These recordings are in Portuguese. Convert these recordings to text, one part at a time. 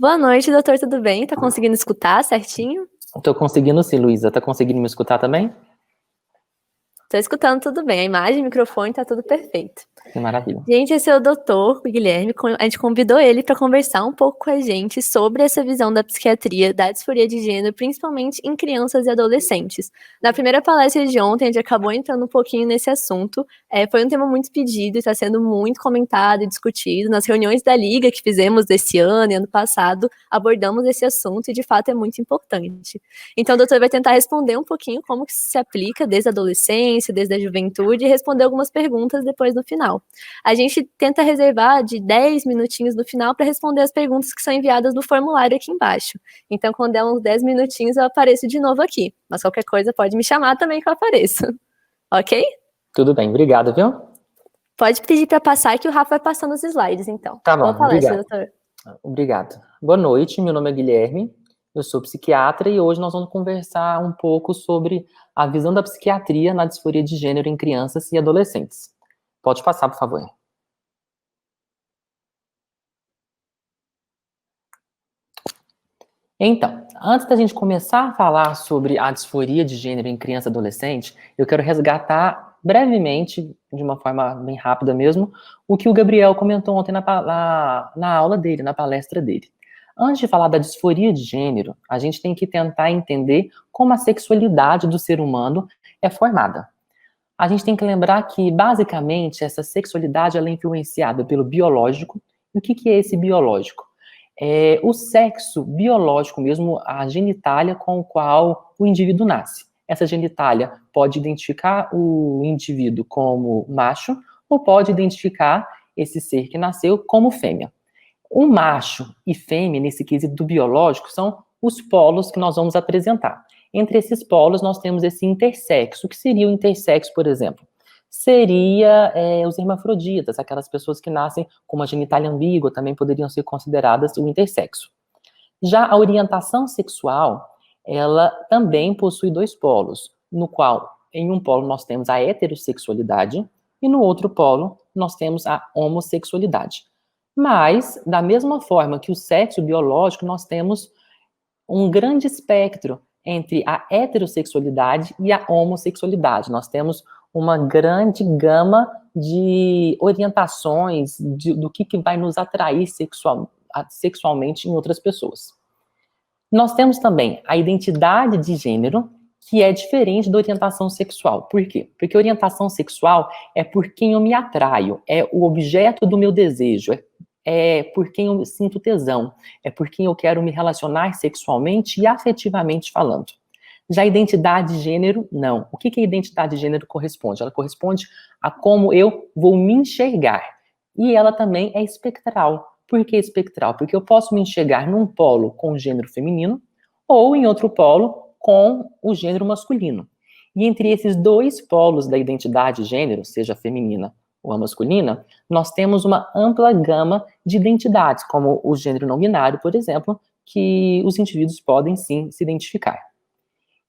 Boa noite, doutor, tudo bem? Tá conseguindo escutar certinho? Tô conseguindo sim, Luísa. Tá conseguindo me escutar também? Tô escutando tudo bem, a imagem, o microfone, tá tudo perfeito. Que maravilha. Gente, esse é o doutor Guilherme, a gente convidou ele para conversar um pouco com a gente sobre essa visão da psiquiatria, da disforia de gênero, principalmente em crianças e adolescentes. Na primeira palestra de ontem, a gente acabou entrando um pouquinho nesse assunto, foi um tema muito pedido e está sendo muito comentado e discutido. Nas reuniões da Liga que fizemos desse ano e ano passado, abordamos esse assunto e, de fato, é muito importante. Então, o doutor vai tentar responder um pouquinho como que isso se aplica desde a adolescência, desde a juventude, e responder algumas perguntas depois no final. A gente tenta reservar de 10 minutinhos no final para responder as perguntas que são enviadas no formulário aqui embaixo. Então, quando der uns 10 minutinhos, eu apareço de novo aqui. Mas qualquer coisa pode me chamar também que eu apareço. Ok? Tudo bem, obrigado, viu? Pode pedir para passar que o Rafa vai passando os slides, então. Tá bom, Boa palestra, obrigado. doutor. Obrigado. Boa noite, meu nome é Guilherme, eu sou psiquiatra e hoje nós vamos conversar um pouco sobre a visão da psiquiatria na disforia de gênero em crianças e adolescentes. Pode passar, por favor. Então, antes da gente começar a falar sobre a disforia de gênero em criança e adolescente, eu quero resgatar brevemente, de uma forma bem rápida mesmo, o que o Gabriel comentou ontem na aula dele, na palestra dele. Antes de falar da disforia de gênero, a gente tem que tentar entender como a sexualidade do ser humano é formada. A gente tem que lembrar que, basicamente, essa sexualidade ela é influenciada pelo biológico. E o que é esse biológico? É o sexo biológico mesmo, a genitália com o qual o indivíduo nasce. Essa genitália pode identificar o indivíduo como macho ou pode identificar esse ser que nasceu como fêmea. O macho e fêmea, nesse quesito biológico, são os polos que nós vamos apresentar. Entre esses polos, nós temos esse intersexo. O que seria o intersexo, por exemplo? Seria os hermafroditas, aquelas pessoas que nascem com uma genitália ambígua, também poderiam ser consideradas o intersexo. Já a orientação sexual, ela também possui dois polos, no qual, em um polo, nós temos a heterossexualidade e no outro polo, nós temos a homossexualidade. Mas, da mesma forma que o sexo biológico, nós temos um grande espectro entre a heterossexualidade e a homossexualidade. Nós temos uma grande gama de orientações do que vai nos atrair sexualmente em outras pessoas. Nós temos também a identidade de gênero, que é diferente da orientação sexual. Por quê? Porque orientação sexual é por quem eu me atraio, é o objeto do meu desejo, é por quem eu sinto tesão, é por quem eu quero me relacionar sexualmente e afetivamente falando. Já a identidade de gênero, não. O que a identidade de gênero corresponde? Ela corresponde a como eu vou me enxergar. E ela também é espectral. Por que espectral? Porque eu posso me enxergar num polo com o gênero feminino ou em outro polo com o gênero masculino. E entre esses dois polos da identidade de gênero, seja feminina ou a masculina, nós temos uma ampla gama de identidades, como o gênero não binário, por exemplo, que os indivíduos podem sim se identificar.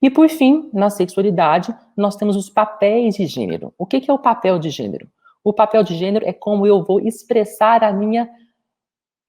E por fim, na sexualidade, nós temos os papéis de gênero. O que é o papel de gênero? O papel de gênero é como eu vou expressar a minha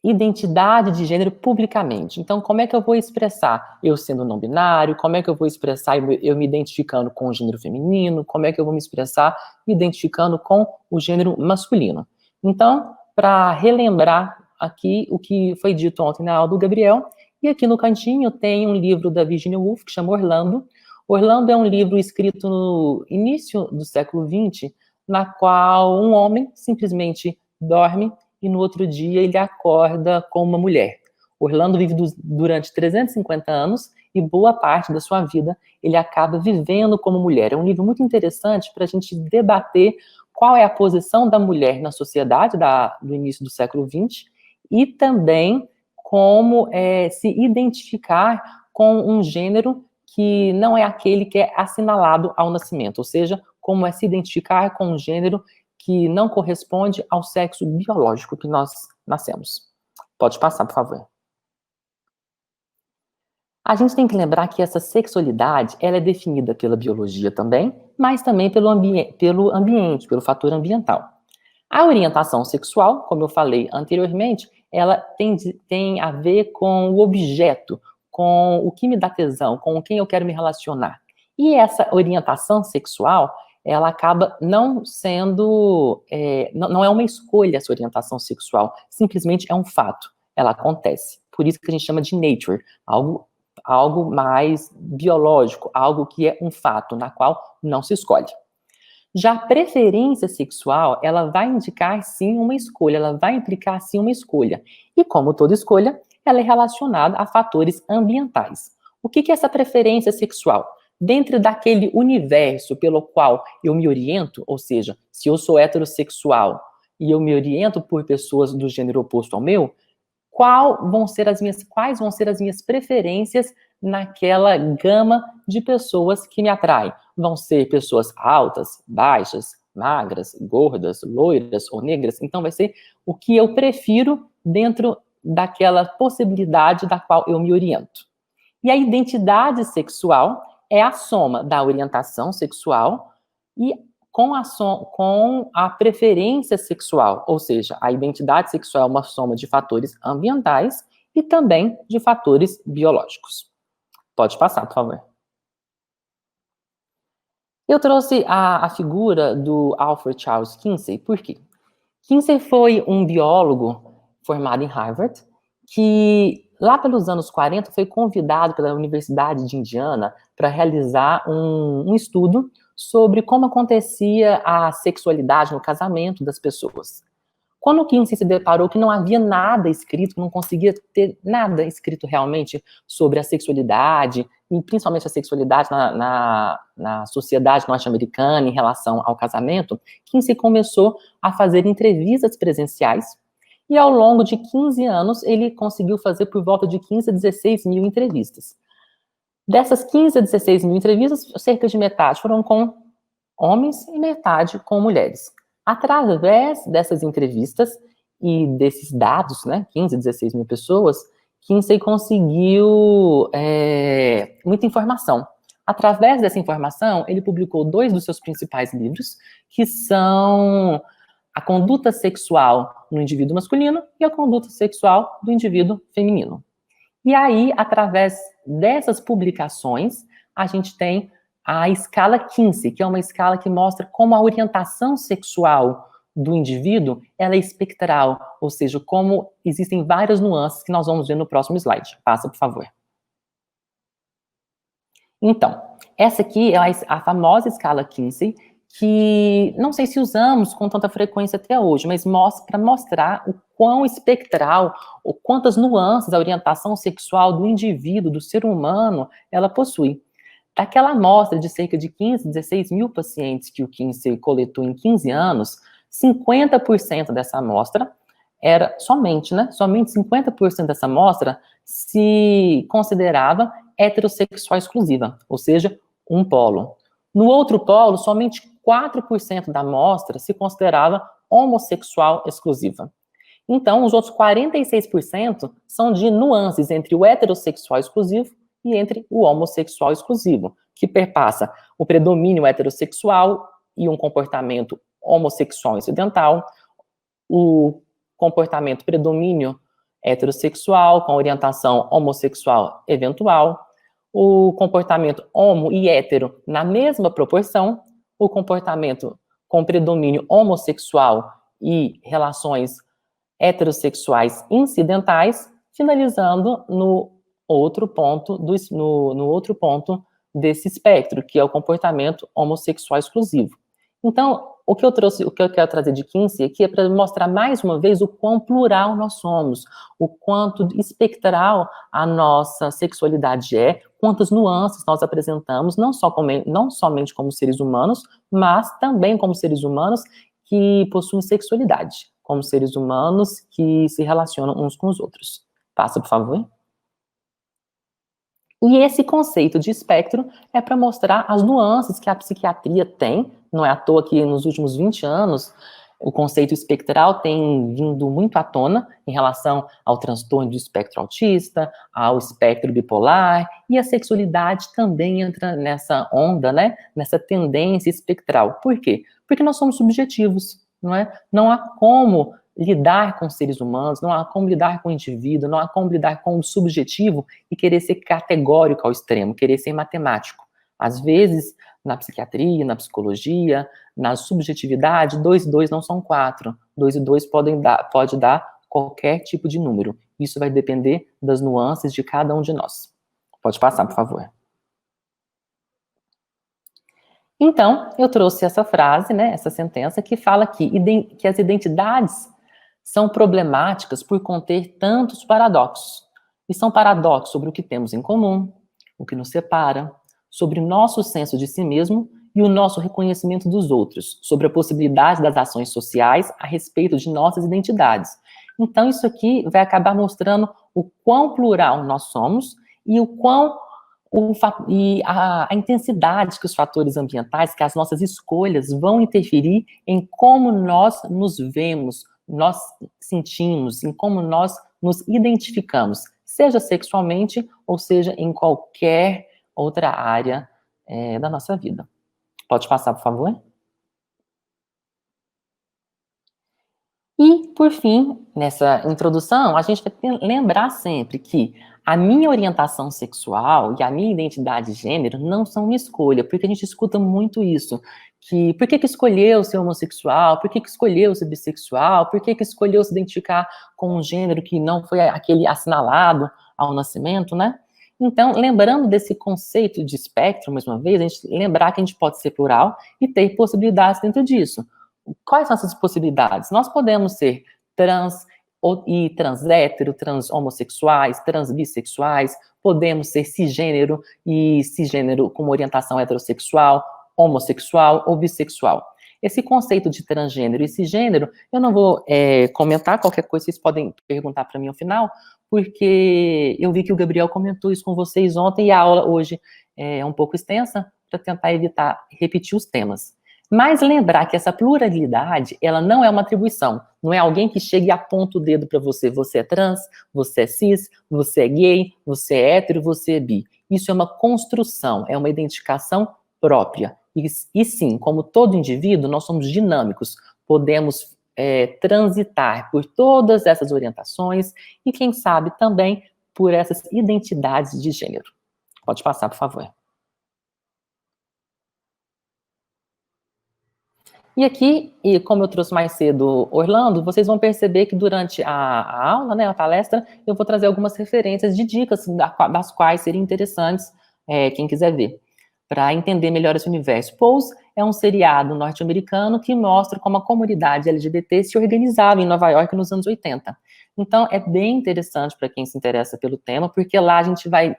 identidade de gênero publicamente. Então, como é que eu vou expressar eu sendo não binário? Como é que eu vou expressar eu me identificando com o gênero feminino? Como é que eu vou me expressar me identificando com o gênero masculino? Então, para relembrar aqui o que foi dito ontem na aula do Gabriel, e aqui no cantinho tem um livro da Virginia Woolf que chama Orlando. Orlando é um livro escrito no início do século XX, na qual um homem simplesmente dorme e no outro dia ele acorda como uma mulher. Orlando vive durante 350 anos e boa parte da sua vida ele acaba vivendo como mulher. É um livro muito interessante para a gente debater qual é a posição da mulher na sociedade do início do século XX e também como se identificar com um gênero que não é aquele que é assinalado ao nascimento, ou seja, como é se identificar com um gênero que não corresponde ao sexo biológico que nós nascemos. Pode passar, por favor. A gente tem que lembrar que essa sexualidade ela é definida pela biologia também, mas também pelo ambiente, pelo fator ambiental. A orientação sexual, como eu falei anteriormente, ela tem a ver com o objeto, com o que me dá tesão, com quem eu quero me relacionar. E essa orientação sexual, ela acaba não sendo, não é uma escolha essa orientação sexual, simplesmente é um fato, ela acontece. Por isso que a gente chama de nature, algo mais biológico, algo que é um fato, na qual não se escolhe. Já a preferência sexual, ela vai indicar sim uma escolha, ela vai implicar sim uma escolha. E como toda escolha, ela é relacionada a fatores ambientais. O que é essa preferência sexual? Dentro daquele universo pelo qual eu me oriento, ou seja, se eu sou heterossexual e eu me oriento por pessoas do gênero oposto ao meu, quais vão ser as minhas preferências naquela gama de pessoas que me atraem? Vão ser pessoas altas, baixas, magras, gordas, loiras ou negras? Então vai ser o que eu prefiro dentro daquela possibilidade da qual eu me oriento. E a identidade sexual é a soma da orientação sexual e com a preferência sexual, ou seja, a identidade sexual é uma soma de fatores ambientais e também de fatores biológicos. Pode passar, por favor. Eu trouxe a figura do Alfred Charles Kinsey, por quê? Kinsey foi um biólogo formado em Harvard, que lá pelos anos 40 foi convidado pela Universidade de Indiana para realizar um estudo sobre como acontecia a sexualidade no casamento das pessoas. Quando Kinsey se deparou que não havia nada escrito, não conseguia ter nada escrito realmente sobre a sexualidade, e principalmente a sexualidade na sociedade norte-americana em relação ao casamento, Kinsey começou a fazer entrevistas presenciais, e ao longo de 15 anos ele conseguiu fazer por volta de 15 a 16 mil entrevistas. Dessas 15 a 16 mil entrevistas, cerca de metade foram com homens e metade com mulheres. Através dessas entrevistas e desses dados, né, 15 a 16 mil pessoas, Kinsey conseguiu muita informação. Através dessa informação, ele publicou 2 dos seus principais livros, que são A Conduta Sexual no Indivíduo Masculino e A Conduta Sexual do Indivíduo Feminino. E aí, através dessas publicações, a gente tem a escala Kinsey, que é uma escala que mostra como a orientação sexual do indivíduo ela é espectral, ou seja, como existem várias nuances que nós vamos ver no próximo slide. Passa, por favor. Então, essa aqui é a famosa escala Kinsey, que não sei se usamos com tanta frequência até hoje, mas para mostrar o quão espectral, ou quantas nuances a orientação sexual do indivíduo, do ser humano, ela possui. Daquela amostra de cerca de 15, 16 mil pacientes que o Kinsey coletou em 15 anos, 50% dessa amostra era somente 50% dessa amostra se considerava heterossexual exclusiva, ou seja, um polo. No outro polo, somente 4% da amostra se considerava homossexual exclusiva. Então, os outros 46% são de nuances entre o heterossexual exclusivo e entre o homossexual exclusivo, que perpassa o predomínio heterossexual e um comportamento homossexual incidental, o comportamento predomínio heterossexual com orientação homossexual eventual, o comportamento homo e hétero na mesma proporção, o comportamento com predomínio homossexual e relações heterossexuais incidentais, finalizando no outro ponto desse espectro, que é o comportamento homossexual exclusivo. Então, o que eu quero trazer de Kinsey aqui é para mostrar mais uma vez o quão plural nós somos, o quanto espectral a nossa sexualidade é, quantas nuances nós apresentamos, não somente como seres humanos, mas também como seres humanos que possuem sexualidade, como seres humanos que se relacionam uns com os outros. Passa, por favor. E esse conceito de espectro é para mostrar as nuances que a psiquiatria tem. Não é à toa que nos últimos 20 anos o conceito espectral tem vindo muito à tona em relação ao transtorno do espectro autista, ao espectro bipolar, e a sexualidade também entra nessa onda, né? Nessa tendência espectral. Por quê? Porque nós somos subjetivos, não é? Não há como lidar com seres humanos, não há como lidar com o indivíduo, não há como lidar com o subjetivo e querer ser categórico ao extremo, querer ser matemático. Às vezes, na psiquiatria, na psicologia, na subjetividade, 2 e 2 não são 4. 2 e 2 pode dar qualquer tipo de número. Isso vai depender das nuances de cada um de nós. Pode passar, por favor. Então, eu trouxe essa frase, né, essa sentença, que fala que as identidades são problemáticas por conter tantos paradoxos. E são paradoxos sobre o que temos em comum, o que nos separa, sobre o nosso senso de si mesmo e o nosso reconhecimento dos outros, sobre a possibilidade das ações sociais a respeito de nossas identidades. Então, isso aqui vai acabar mostrando o quão plural nós somos e o quão a intensidade que os fatores ambientais, que as nossas escolhas vão interferir em como nós nos vemos, nós sentimos, em como nós nos identificamos, seja sexualmente ou seja em qualquer outra área da nossa vida. Pode passar, por favor? E, por fim, nessa introdução, a gente vai lembrar sempre que a minha orientação sexual e a minha identidade de gênero não são uma escolha, porque a gente escuta muito isso, que por que escolheu ser homossexual, por que escolheu ser bissexual, por que escolheu se identificar com um gênero que não foi aquele assinalado ao nascimento, né? Então, lembrando desse conceito de espectro, mais uma vez, a gente lembrar que a gente pode ser plural e ter possibilidades dentro disso. Quais são essas possibilidades? Nós podemos ser trans e trans hétero, trans homossexuais, trans bissexuais, podemos ser cisgênero e cisgênero com orientação heterossexual, homossexual ou bissexual. Esse conceito de transgênero e cisgênero, eu não vou comentar, qualquer coisa vocês podem perguntar para mim ao final, porque eu vi que o Gabriel comentou isso com vocês ontem e a aula hoje é um pouco extensa para tentar evitar repetir os temas. Mas lembrar que essa pluralidade, ela não é uma atribuição. Não é alguém que chega e aponta o dedo para você. Você é trans, você é cis, você é gay, você é hétero, você é bi. Isso é uma construção, é uma identificação própria. E sim, como todo indivíduo, nós somos dinâmicos. Podemos transitar por todas essas orientações e, quem sabe, também por essas identidades de gênero. Pode passar, por favor. E aqui, e como eu trouxe mais cedo Orlando, vocês vão perceber que durante a aula, né, a palestra, eu vou trazer algumas referências de dicas das quais seriam interessantes, quem quiser ver, para entender melhor esse universo. Pose é um seriado norte-americano que mostra como a comunidade LGBT se organizava em Nova York nos anos 80. Então, é bem interessante para quem se interessa pelo tema, porque lá a gente vai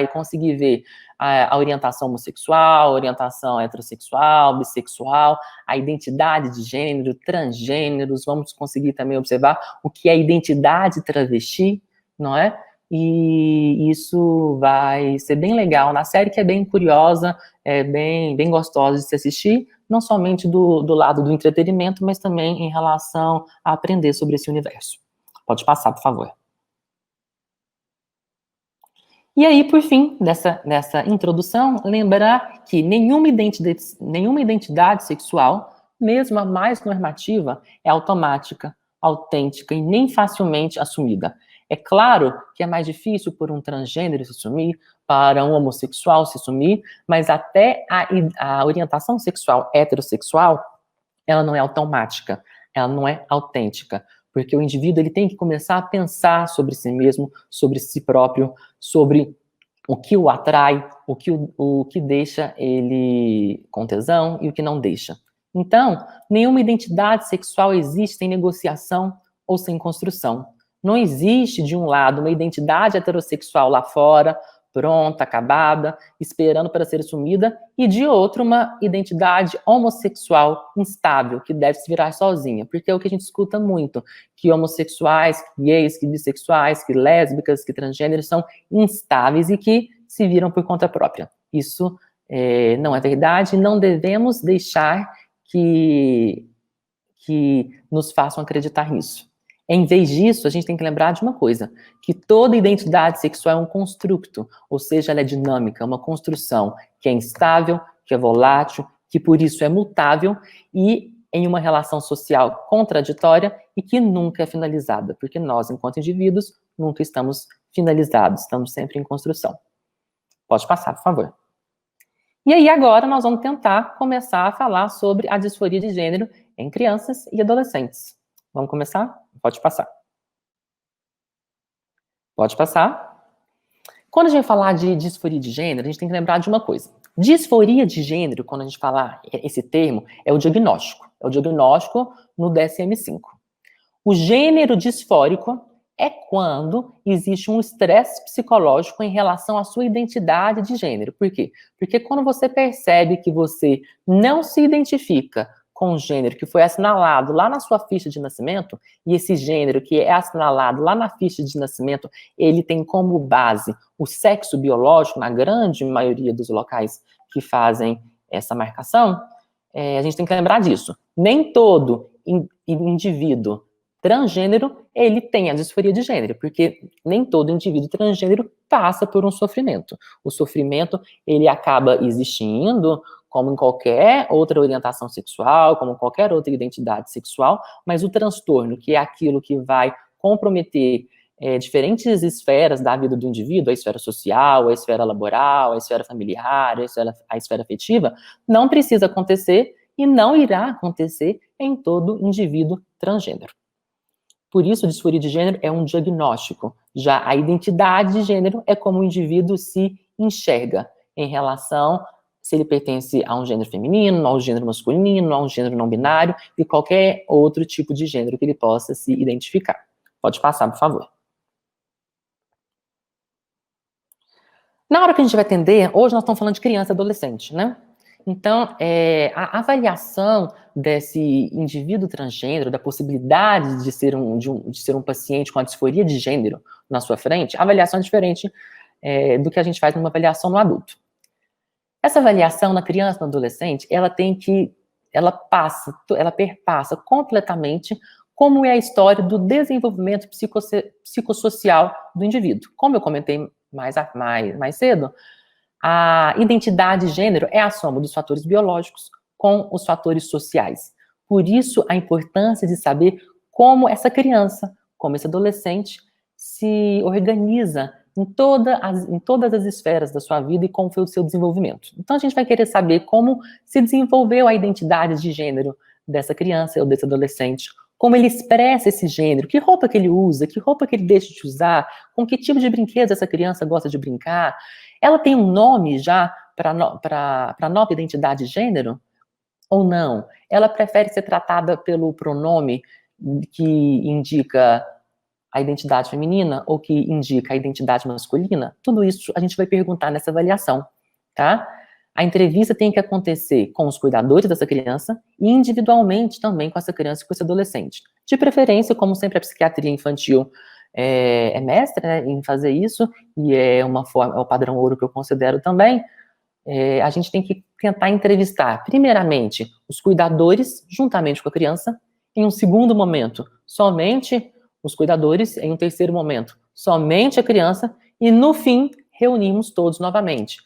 conseguir ver a orientação homossexual, a orientação heterossexual, bissexual, a identidade de gênero, transgêneros, vamos conseguir também observar o que é identidade travesti, não é? E isso vai ser bem legal na série, que é bem curiosa, é bem gostosa de se assistir, não somente do lado do entretenimento, mas também em relação a aprender sobre esse universo. Pode passar, por favor. E aí, por fim, nessa introdução, lembrar que nenhuma identidade sexual, mesmo a mais normativa, é automática, autêntica e nem facilmente assumida. É claro que é mais difícil por um transgênero se assumir, para um homossexual se assumir, mas até a orientação sexual heterossexual, ela não é automática, ela não é autêntica. Porque o indivíduo ele tem que começar a pensar sobre si mesmo, sobre si próprio, sobre o que o atrai, o que deixa ele com tesão e o que não deixa. Então, nenhuma identidade sexual existe sem negociação ou sem construção. Não existe, de um lado, uma identidade heterossexual lá fora, pronta, acabada, esperando para ser assumida, e de outro, uma identidade homossexual instável, que deve se virar sozinha, porque é o que a gente escuta muito, que homossexuais, que gays, que bissexuais, que lésbicas, que transgêneros são instáveis e que se viram por conta própria. Isso não é verdade, não devemos deixar que nos façam acreditar nisso. Em vez disso, a gente tem que lembrar de uma coisa, que toda identidade sexual é um construto, ou seja, ela é dinâmica, uma construção que é instável, que é volátil, que por isso é mutável, e em uma relação social contraditória e que nunca é finalizada, porque nós, enquanto indivíduos, nunca estamos finalizados, estamos sempre em construção. Pode passar, por favor. E aí, agora, nós vamos tentar começar a falar sobre a disforia de gênero em crianças e adolescentes. Vamos começar? Pode passar. Pode passar. Quando a gente falar de disforia de gênero, a gente tem que lembrar de uma coisa. Disforia de gênero, quando a gente falar esse termo, é o diagnóstico. É o diagnóstico no DSM-5. O gênero disfórico é quando existe um estresse psicológico em relação à sua identidade de gênero. Por quê? Porque quando você percebe que você não se identifica com o gênero que foi assinalado lá na sua ficha de nascimento, e esse gênero que é assinalado lá na ficha de nascimento, ele tem como base o sexo biológico, na grande maioria dos locais que fazem essa marcação, a gente tem que lembrar disso. Nem todo indivíduo transgênero, ele tem a disforia de gênero, porque nem todo indivíduo transgênero passa por um sofrimento. O sofrimento, ele acaba existindo, como em qualquer outra orientação sexual, como qualquer outra identidade sexual, mas o transtorno, que é aquilo que vai comprometer diferentes esferas da vida do indivíduo, a esfera social, a esfera laboral, a esfera familiar, a esfera afetiva, não precisa acontecer e não irá acontecer em todo indivíduo transgênero. Por isso, a disforia de gênero é um diagnóstico. Já a identidade de gênero é como o indivíduo se enxerga em relação se ele pertence a um gênero feminino, a um gênero masculino, a um gênero não binário e qualquer outro tipo de gênero que ele possa se identificar. Pode passar, por favor. Na hora que a gente vai atender, hoje nós estamos falando de criança e adolescente, né? Então, a avaliação desse indivíduo transgênero, da possibilidade de ser um paciente com a disforia de gênero na sua frente, a avaliação é diferente do que a gente faz numa avaliação no adulto. Essa avaliação na criança e no adolescente, ela perpassa completamente como é a história do desenvolvimento psicossocial do indivíduo. Como eu comentei mais cedo, a identidade de gênero é a soma dos fatores biológicos com os fatores sociais. Por isso, a importância de saber como essa criança, como esse adolescente, se organiza em todas as esferas da sua vida e como foi o seu desenvolvimento. Então, a gente vai querer saber como se desenvolveu a identidade de gênero dessa criança ou desse adolescente, como ele expressa esse gênero, que roupa que ele usa, que roupa que ele deixa de usar, com que tipo de brinquedos essa criança gosta de brincar. Ela tem um nome já para a nova identidade de gênero? Ou não? Ela prefere ser tratada pelo pronome que indica a identidade feminina ou que indica a identidade masculina? Tudo isso a gente vai perguntar nessa avaliação, tá? A entrevista tem que acontecer com os cuidadores dessa criança e individualmente também com essa criança e com esse adolescente. De preferência, como sempre a psiquiatria infantil é mestre, né, em fazer isso, e é o padrão ouro que eu considero também, a gente tem que tentar entrevistar, primeiramente, os cuidadores, juntamente com a criança, em um segundo momento, somente os cuidadores, em um terceiro momento, somente a criança, e no fim, reunimos todos novamente,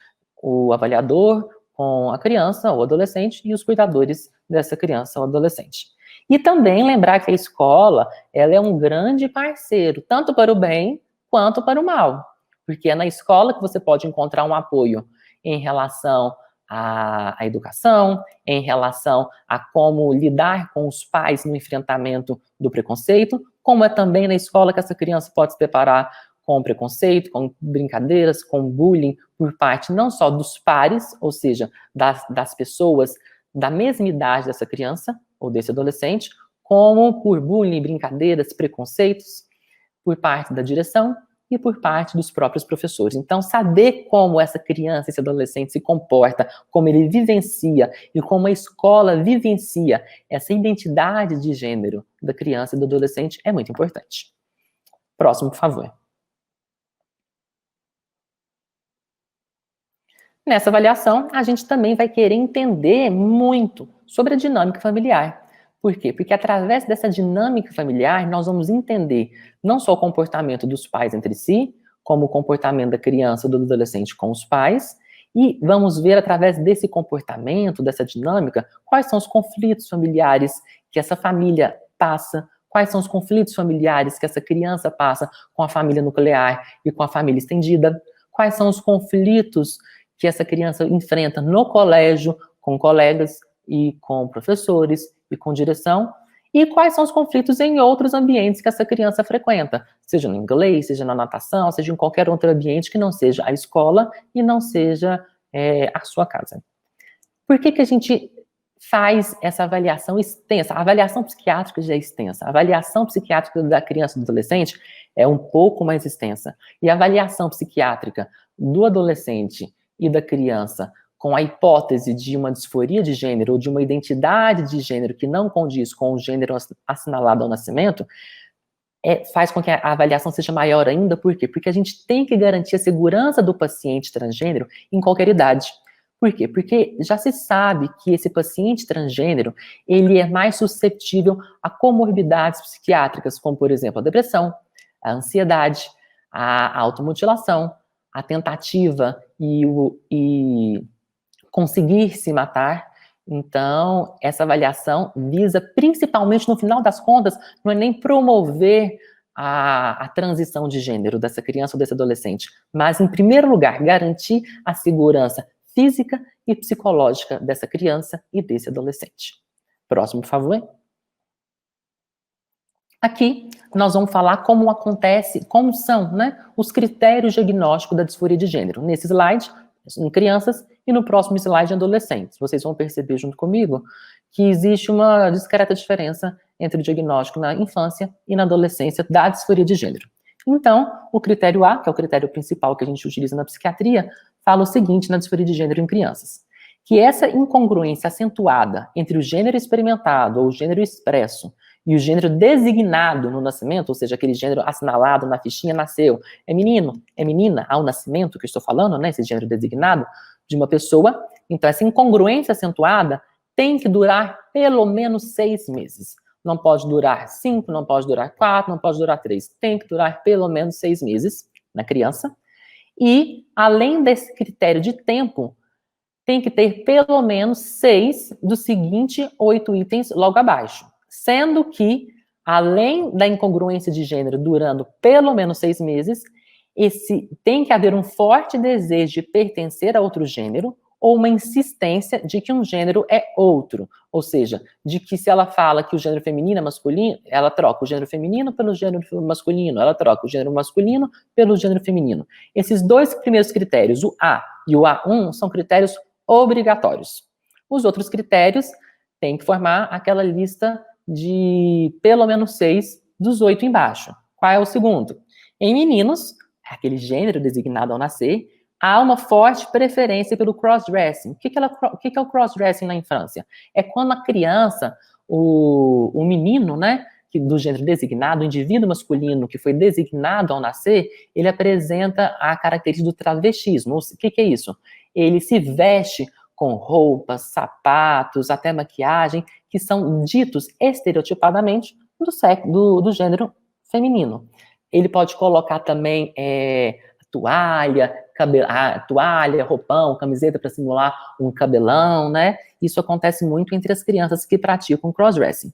o avaliador com a criança ou adolescente e os cuidadores dessa criança ou adolescente. E também lembrar que a escola, ela é um grande parceiro, tanto para o bem quanto para o mal, porque é na escola que você pode encontrar um apoio em relação à educação, em relação a como lidar com os pais no enfrentamento do preconceito, como é também na escola que essa criança pode se deparar com preconceito, com brincadeiras, com bullying por parte não só dos pares, ou seja, das pessoas da mesma idade dessa criança ou desse adolescente, como por bullying, brincadeiras, preconceitos por parte da direção e por parte dos próprios professores. Então, saber como essa criança, esse adolescente se comporta, como ele vivencia e como a escola vivencia essa identidade de gênero da criança e do adolescente é muito importante. Próximo, por favor. Nessa avaliação, a gente também vai querer entender muito sobre a dinâmica familiar. Por quê? Porque através dessa dinâmica familiar, nós vamos entender não só o comportamento dos pais entre si, como o comportamento da criança ou do adolescente com os pais, E vamos ver, através desse comportamento, dessa dinâmica, quais são os conflitos familiares que essa família passa, quais são os conflitos familiares que essa criança passa com a família nuclear e com a família estendida, quais são os conflitos que essa criança enfrenta no colégio, com colegas e com professores e com direção, e quais são os conflitos em outros ambientes que essa criança frequenta, seja no inglês, seja na natação, seja em qualquer outro ambiente que não seja a escola e não seja a sua casa. Por que a gente faz essa avaliação extensa? A avaliação psiquiátrica já é extensa. A avaliação psiquiátrica da criança e do adolescente é um pouco mais extensa. E a avaliação psiquiátrica do adolescente e da criança com a hipótese de uma disforia de gênero ou de uma identidade de gênero que não condiz com o gênero assinalado ao nascimento, faz com que a avaliação seja maior ainda. Por quê? Porque a gente tem que garantir a segurança do paciente transgênero em qualquer idade. Por quê? Porque já se sabe que esse paciente transgênero, ele é mais suscetível a comorbidades psiquiátricas, como, por exemplo, a depressão, a ansiedade, a automutilação, a tentativa e conseguir se matar. Então, essa avaliação visa, principalmente no final das contas, não é nem promover a transição de gênero dessa criança ou desse adolescente, mas, em primeiro lugar, garantir a segurança física e psicológica dessa criança e desse adolescente. Próximo, por favor. Aqui, nós vamos falar como acontece, como são, né, os critérios diagnósticos da disforia de gênero. Nesse slide, em crianças, e no próximo slide, em adolescentes. Vocês vão perceber junto comigo que existe uma discreta diferença entre o diagnóstico na infância e na adolescência da disforia de gênero. Então, o critério A, que é o critério principal que a gente utiliza na psiquiatria, fala o seguinte na disforia de gênero em crianças: que essa incongruência acentuada entre o gênero experimentado ou o gênero expresso e o gênero designado no nascimento, ou seja, aquele gênero assinalado na fichinha, nasceu, é menino, é menina, ao nascimento que eu estou falando, né, esse gênero designado de uma pessoa. Então, essa incongruência acentuada tem que durar pelo menos 6 meses. Não pode durar 5, não pode durar 4, não pode durar 3. Tem que durar pelo menos 6 meses na criança. E, além desse critério de tempo, tem que ter pelo menos 6 dos seguintes 8 itens logo abaixo. Sendo que, além da incongruência de gênero durando pelo menos 6 meses, tem que haver um forte desejo de pertencer a outro gênero ou uma insistência de que um gênero é outro. Ou seja, de que se ela fala que o gênero feminino é masculino, ela troca o gênero feminino pelo gênero masculino, ela troca o gênero masculino pelo gênero feminino. Esses 2 primeiros critérios, o A e o A1, são critérios obrigatórios. Os outros critérios têm que formar aquela lista de pelo menos 6 dos 8 embaixo. Qual é o segundo? Em meninos, aquele gênero designado ao nascer, há uma forte preferência pelo crossdressing. O que é o crossdressing na infância? É quando a criança, o menino, né, do gênero designado, o indivíduo masculino que foi designado ao nascer, ele apresenta a característica do travestismo. O que é isso? Ele se veste com roupas, sapatos, até maquiagem, que são ditos estereotipadamente do gênero feminino. Ele pode colocar também toalha, roupão, camiseta para simular um cabelão, né? Isso acontece muito entre as crianças que praticam crossdressing.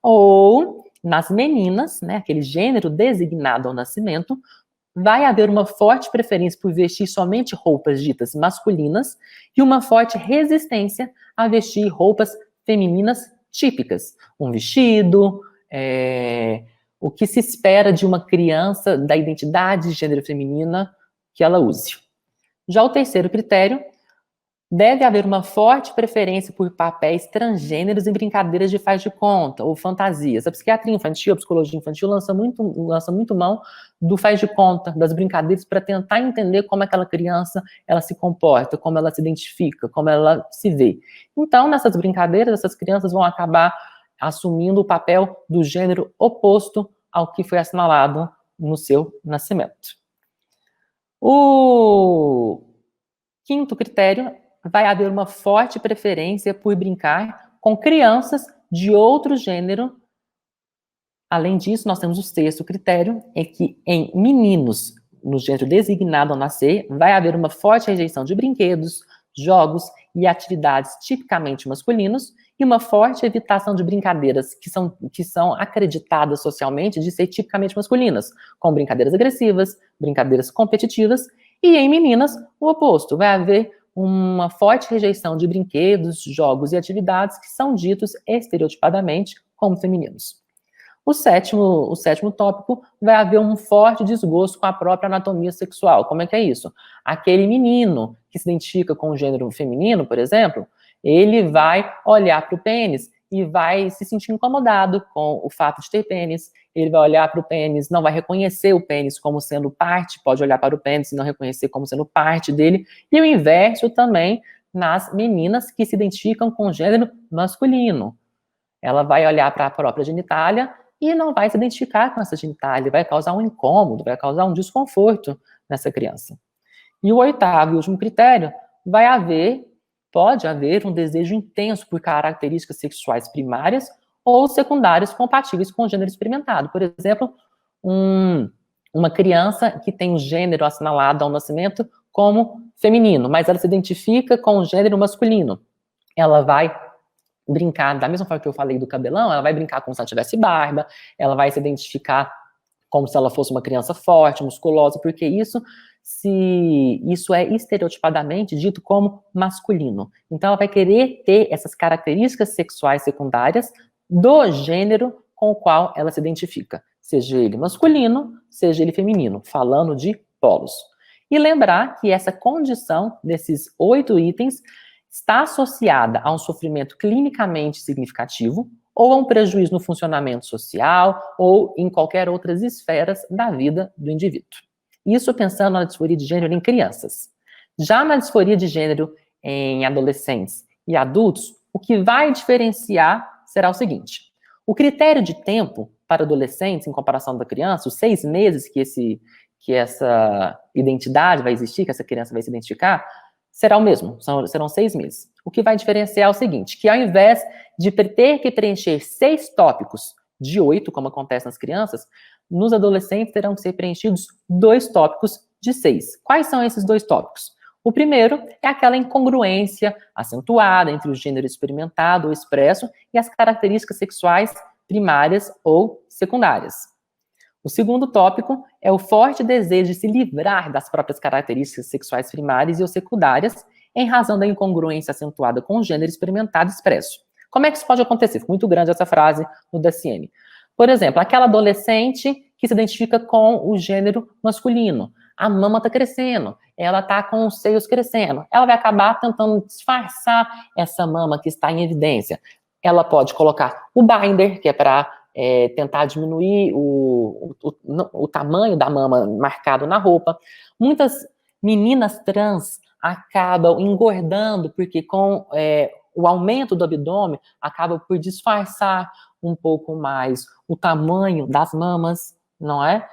Ou nas meninas, né, aquele gênero designado ao nascimento, vai haver uma forte preferência por vestir somente roupas ditas masculinas e uma forte resistência a vestir roupas femininas típicas. Um vestido, o que se espera de uma criança da identidade de gênero feminina que ela use. Já o terceiro critério, deve haver uma forte preferência por papéis transgêneros em brincadeiras de faz de conta ou fantasias. A psiquiatria infantil, a psicologia infantil lança muito mão do faz de conta, das brincadeiras, para tentar entender como aquela criança ela se comporta, como ela se identifica, como ela se vê. Então, nessas brincadeiras, essas crianças vão acabar assumindo o papel do gênero oposto ao que foi assinalado no seu nascimento. O quinto critério, vai haver uma forte preferência por brincar com crianças de outro gênero. Além disso, nós temos o sexto critério, é que em meninos no gênero designado ao nascer, vai haver uma forte rejeição de brinquedos, jogos e atividades tipicamente masculinos, e uma forte evitação de brincadeiras que são acreditadas socialmente de ser tipicamente masculinas, como brincadeiras agressivas, brincadeiras competitivas, e em meninas, o oposto. Vai haver uma forte rejeição de brinquedos, jogos e atividades que são ditos estereotipadamente como femininos. O sétimo tópico, vai haver um forte desgosto com a própria anatomia sexual. Como é que é isso? Aquele menino que se identifica com o gênero feminino, por exemplo, ele vai olhar para o pênis e vai se sentir incomodado com o fato de ter pênis. Ele vai olhar para o pênis, não vai reconhecer o pênis como sendo parte, pode olhar para o pênis e não reconhecer como sendo parte dele. E o inverso também nas meninas que se identificam com o gênero masculino. Ela vai olhar para a própria genitália e não vai se identificar com essa genitália, vai causar um incômodo, vai causar um desconforto nessa criança. E o oitavo e último critério, pode haver um desejo intenso por características sexuais primárias ou secundárias compatíveis com o gênero experimentado. Por exemplo, uma criança que tem o gênero assinalado ao nascimento como feminino, mas ela se identifica com o gênero masculino. Ela vai brincar, da mesma forma que eu falei do cabelão, ela vai brincar como se ela tivesse barba, ela vai se identificar como se ela fosse uma criança forte, musculosa, porque isso é estereotipadamente dito como masculino. Então, ela vai querer ter essas características sexuais secundárias do gênero com o qual ela se identifica, seja ele masculino, seja ele feminino, falando de polos. E lembrar que essa condição desses 8 itens está associada a um sofrimento clinicamente significativo ou a um prejuízo no funcionamento social ou em qualquer outras esferas da vida do indivíduo. Isso pensando na disforia de gênero em crianças. Já na disforia de gênero em adolescentes e adultos, o que vai diferenciar será o seguinte: o critério de tempo para adolescentes, em comparação da criança, os 6 meses que essa identidade vai existir, que essa criança vai se identificar, será o mesmo, serão 6 meses. O que vai diferenciar é o seguinte, que ao invés de ter que preencher 6 tópicos de 8, como acontece nas crianças, nos adolescentes terão que ser preenchidos 2 tópicos de 6. Quais são esses 2 tópicos? O primeiro é aquela incongruência acentuada entre o gênero experimentado ou expresso e as características sexuais primárias ou secundárias. O segundo tópico é o forte desejo de se livrar das próprias características sexuais primárias e ou secundárias em razão da incongruência acentuada com o gênero experimentado e expresso. Como é que isso pode acontecer? Ficou muito grande essa frase no DSM. Por exemplo, aquela adolescente que se identifica com o gênero masculino. A mama está crescendo, ela está com os seios crescendo. Ela vai acabar tentando disfarçar essa mama que está em evidência. Ela pode colocar o binder, que é para tentar diminuir o tamanho da mama marcado na roupa. Muitas meninas trans acabam engordando, porque com o aumento do abdômen, acaba por disfarçar um pouco mais o tamanho das mamas, não é?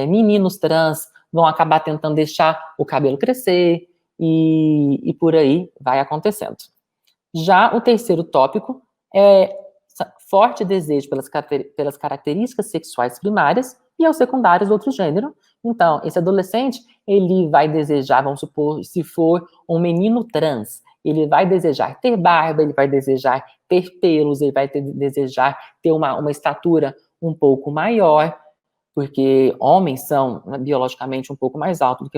Meninos trans vão acabar tentando deixar o cabelo crescer, e por aí vai acontecendo. Já o terceiro tópico é forte desejo pelas características sexuais primárias e aos secundários do outro gênero. Então, esse adolescente, ele vai desejar, vamos supor, se for um menino trans, ele vai desejar ter barba, ele vai desejar ter pelos, ele vai desejar ter uma estatura um pouco maior, porque homens são biologicamente um pouco mais altos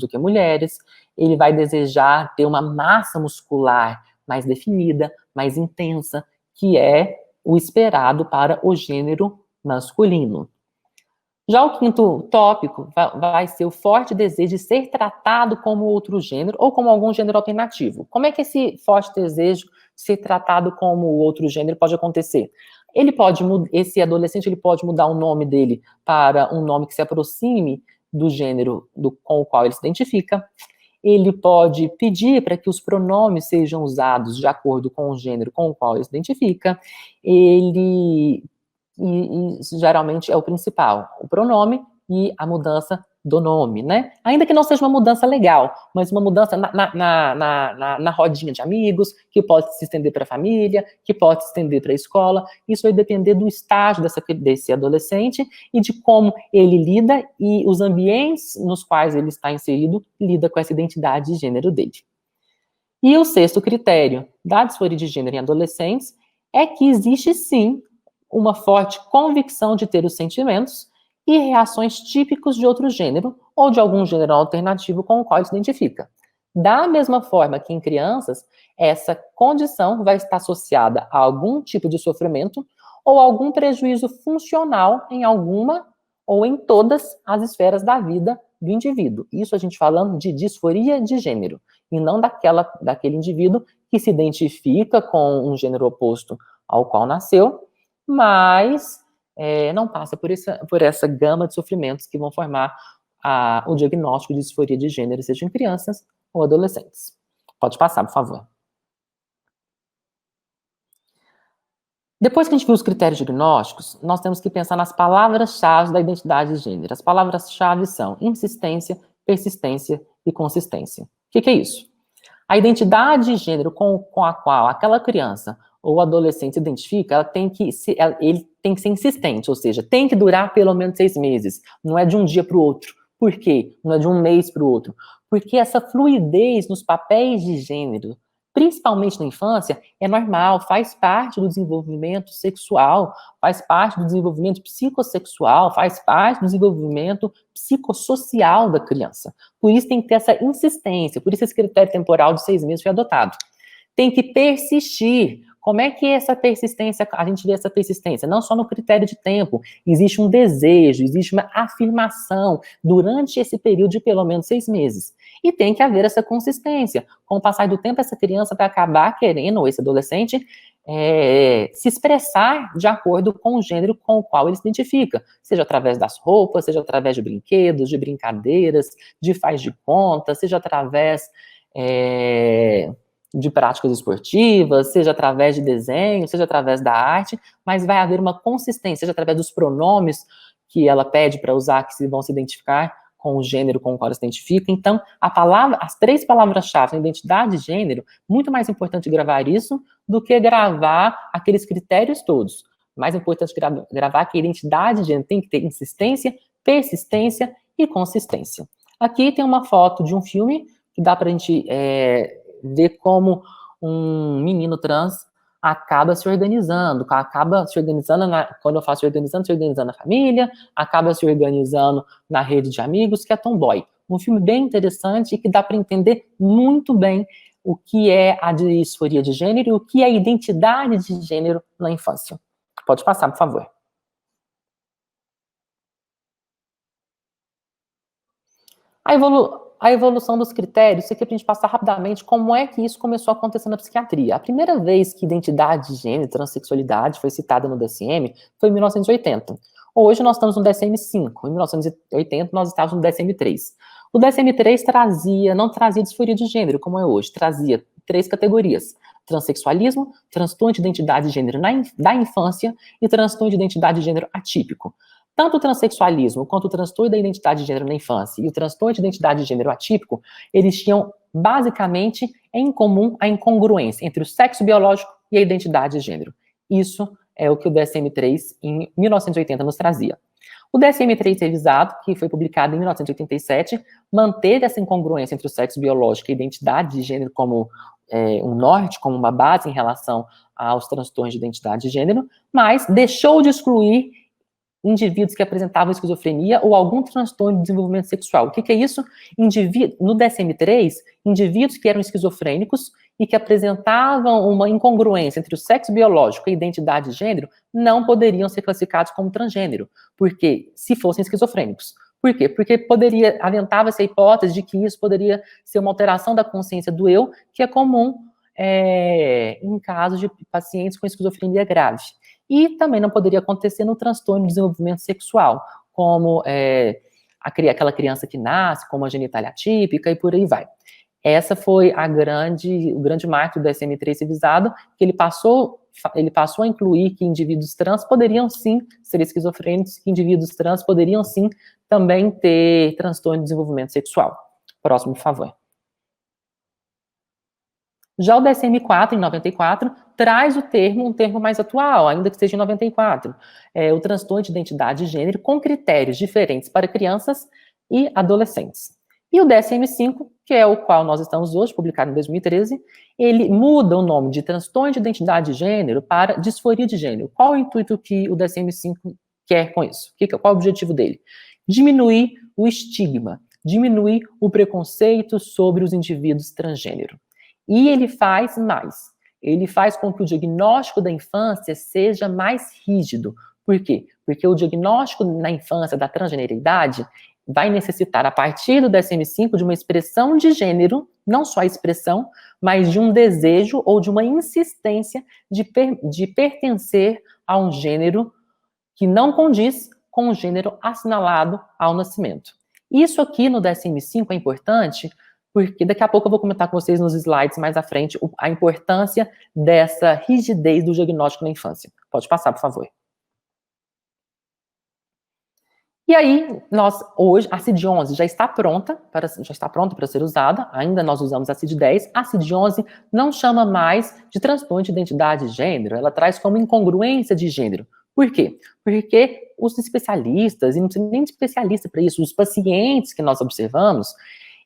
do que mulheres. Ele vai desejar ter uma massa muscular mais definida, mais intensa, que é o esperado para o gênero masculino. Já o quinto tópico vai ser o forte desejo de ser tratado como outro gênero ou como algum gênero alternativo. Como é que esse forte desejo de ser tratado como outro gênero pode acontecer? Esse adolescente ele pode mudar o nome dele para um nome que se aproxime do gênero com o qual ele se identifica. Ele pode pedir para que os pronomes sejam usados de acordo com o gênero com o qual ele se identifica. E isso geralmente é o principal, o pronome e a mudança do nome, né? Ainda que não seja uma mudança legal, mas uma mudança na rodinha de amigos, que pode se estender para a família, que pode se estender para a escola. Isso vai depender do estágio desse adolescente e de como ele lida e os ambientes nos quais ele está inserido lida com essa identidade de gênero dele. E o sexto critério da disforia de gênero em adolescentes é que existe sim uma forte convicção de ter os sentimentos e reações típicos de outro gênero ou de algum gênero alternativo com o qual ele se identifica. Da mesma forma que em crianças, essa condição vai estar associada a algum tipo de sofrimento ou algum prejuízo funcional em alguma ou em todas as esferas da vida do indivíduo. Isso a gente falando de disforia de gênero, e não daquele indivíduo que se identifica com um gênero oposto ao qual nasceu, mas não passa por essa gama de sofrimentos que vão formar o diagnóstico de disforia de gênero, seja em crianças ou adolescentes. Pode passar, por favor. Depois que a gente viu os critérios diagnósticos, nós temos que pensar nas palavras-chave da identidade de gênero. As palavras-chave são insistência, persistência e consistência. O que é isso? A identidade de gênero com a qual aquela criança ou adolescente se identifica, ele tem que ser insistente, ou seja, tem que durar pelo menos 6 meses. Não é de um dia para o outro. Por quê? Não é de um mês para o outro. Porque essa fluidez nos papéis de gênero, principalmente na infância, é normal, faz parte do desenvolvimento sexual, faz parte do desenvolvimento psicossexual, faz parte do desenvolvimento psicossocial da criança. Por isso tem que ter essa insistência, por isso esse critério temporal de 6 meses foi adotado. Tem que persistir. Como é que essa persistência, a gente vê essa persistência? Não só no critério de tempo, existe um desejo, existe uma afirmação durante esse período de pelo menos 6 meses. E tem que haver essa consistência. Com o passar do tempo, essa criança vai acabar querendo, ou esse adolescente, se expressar de acordo com o gênero com o qual ele se identifica, seja através das roupas, seja através de brinquedos, de brincadeiras, de faz de conta, seja através de práticas esportivas, seja através de desenho, seja através da arte, mas vai haver uma consistência, seja através dos pronomes que ela pede para usar, que vão se identificar com o gênero com o qual ela se identifica. Então, as 3 palavras-chave na identidade de gênero, muito mais importante gravar isso do que gravar aqueles critérios todos. Mais importante gravar que a identidade de gênero tem que ter insistência, persistência e consistência. Aqui tem uma foto de um filme que dá para a gente ver como um menino trans acaba se organizando, quando eu faço se organizando na família, acaba se organizando na rede de amigos, que é Tomboy. Um filme bem interessante e que dá para entender muito bem o que é a disforia de gênero e o que é a identidade de gênero na infância. Pode passar, por favor. A evolução dos critérios, isso aqui é para a gente passar rapidamente como é que isso começou a acontecer na psiquiatria. A primeira vez que identidade de gênero e transexualidade foi citada no DSM foi em 1980. Hoje nós estamos no DSM-5. Em 1980 nós estávamos no DSM-3. O DSM-3 não trazia disforia de gênero, como é hoje, trazia 3 categorias: transexualismo, transtorno de identidade de gênero da infância e transtorno de identidade de gênero atípico. Tanto o transexualismo quanto o transtorno da identidade de gênero na infância e o transtorno de identidade de gênero atípico, eles tinham basicamente em comum a incongruência entre o sexo biológico e a identidade de gênero. Isso é o que o DSM-3 em 1980 nos trazia. O DSM-3 revisado, que foi publicado em 1987, manteve essa incongruência entre o sexo biológico e a identidade de gênero como um norte, como uma base em relação aos transtornos de identidade de gênero, mas deixou de excluir indivíduos que apresentavam esquizofrenia ou algum transtorno de desenvolvimento sexual. O que é isso? No DSM-3, indivíduos que eram esquizofrênicos e que apresentavam uma incongruência entre o sexo biológico e a identidade de gênero não poderiam ser classificados como transgênero, porque se fossem esquizofrênicos. Por quê? Porque aventava-se a hipótese de que isso poderia ser uma alteração da consciência do eu, que é comum em casos de pacientes com esquizofrenia grave. E também não poderia acontecer no transtorno de desenvolvimento sexual, como aquela criança que nasce com uma genitália atípica e por aí vai. Essa foi o grande marco do DSM-3 revisado, que ele passou a incluir que indivíduos trans poderiam sim ser esquizofrênicos, que indivíduos trans poderiam sim também ter transtorno de desenvolvimento sexual. Próximo, por favor. Já o DSM-4, em 94, traz um termo mais atual, ainda que seja em 94. O transtorno de identidade de gênero com critérios diferentes para crianças e adolescentes. E o DSM-5, que é o qual nós estamos hoje, publicado em 2013, ele muda o nome de transtorno de identidade de gênero para disforia de gênero. Qual o intuito que o DSM-5 quer com isso? Qual o objetivo dele? Diminuir o estigma, diminuir o preconceito sobre os indivíduos transgênero. E ele faz mais. Ele faz com que o diagnóstico da infância seja mais rígido. Por quê? Porque o diagnóstico na infância da transgeneridade vai necessitar, a partir do DSM-5, de uma expressão de gênero, não só a expressão, mas de um desejo ou de uma insistência de pertencer a um gênero que não condiz com o gênero assinalado ao nascimento. Isso aqui no DSM-5 é importante, porque daqui a pouco eu vou comentar com vocês nos slides mais à frente a importância dessa rigidez do diagnóstico na infância. Pode passar, por favor. E aí, hoje, a CID-11 já está pronta para ser usada, ainda nós usamos a CID-10. A CID-11 não chama mais de transtorno de identidade de gênero, ela traz como incongruência de gênero. Por quê? Porque os especialistas, e não precisa nem de especialista para isso, os pacientes que nós observamos,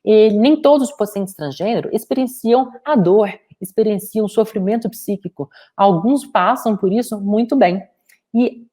nem todos os pacientes transgênero experienciam a dor, experienciam o sofrimento psíquico. Alguns passam por isso muito bem. E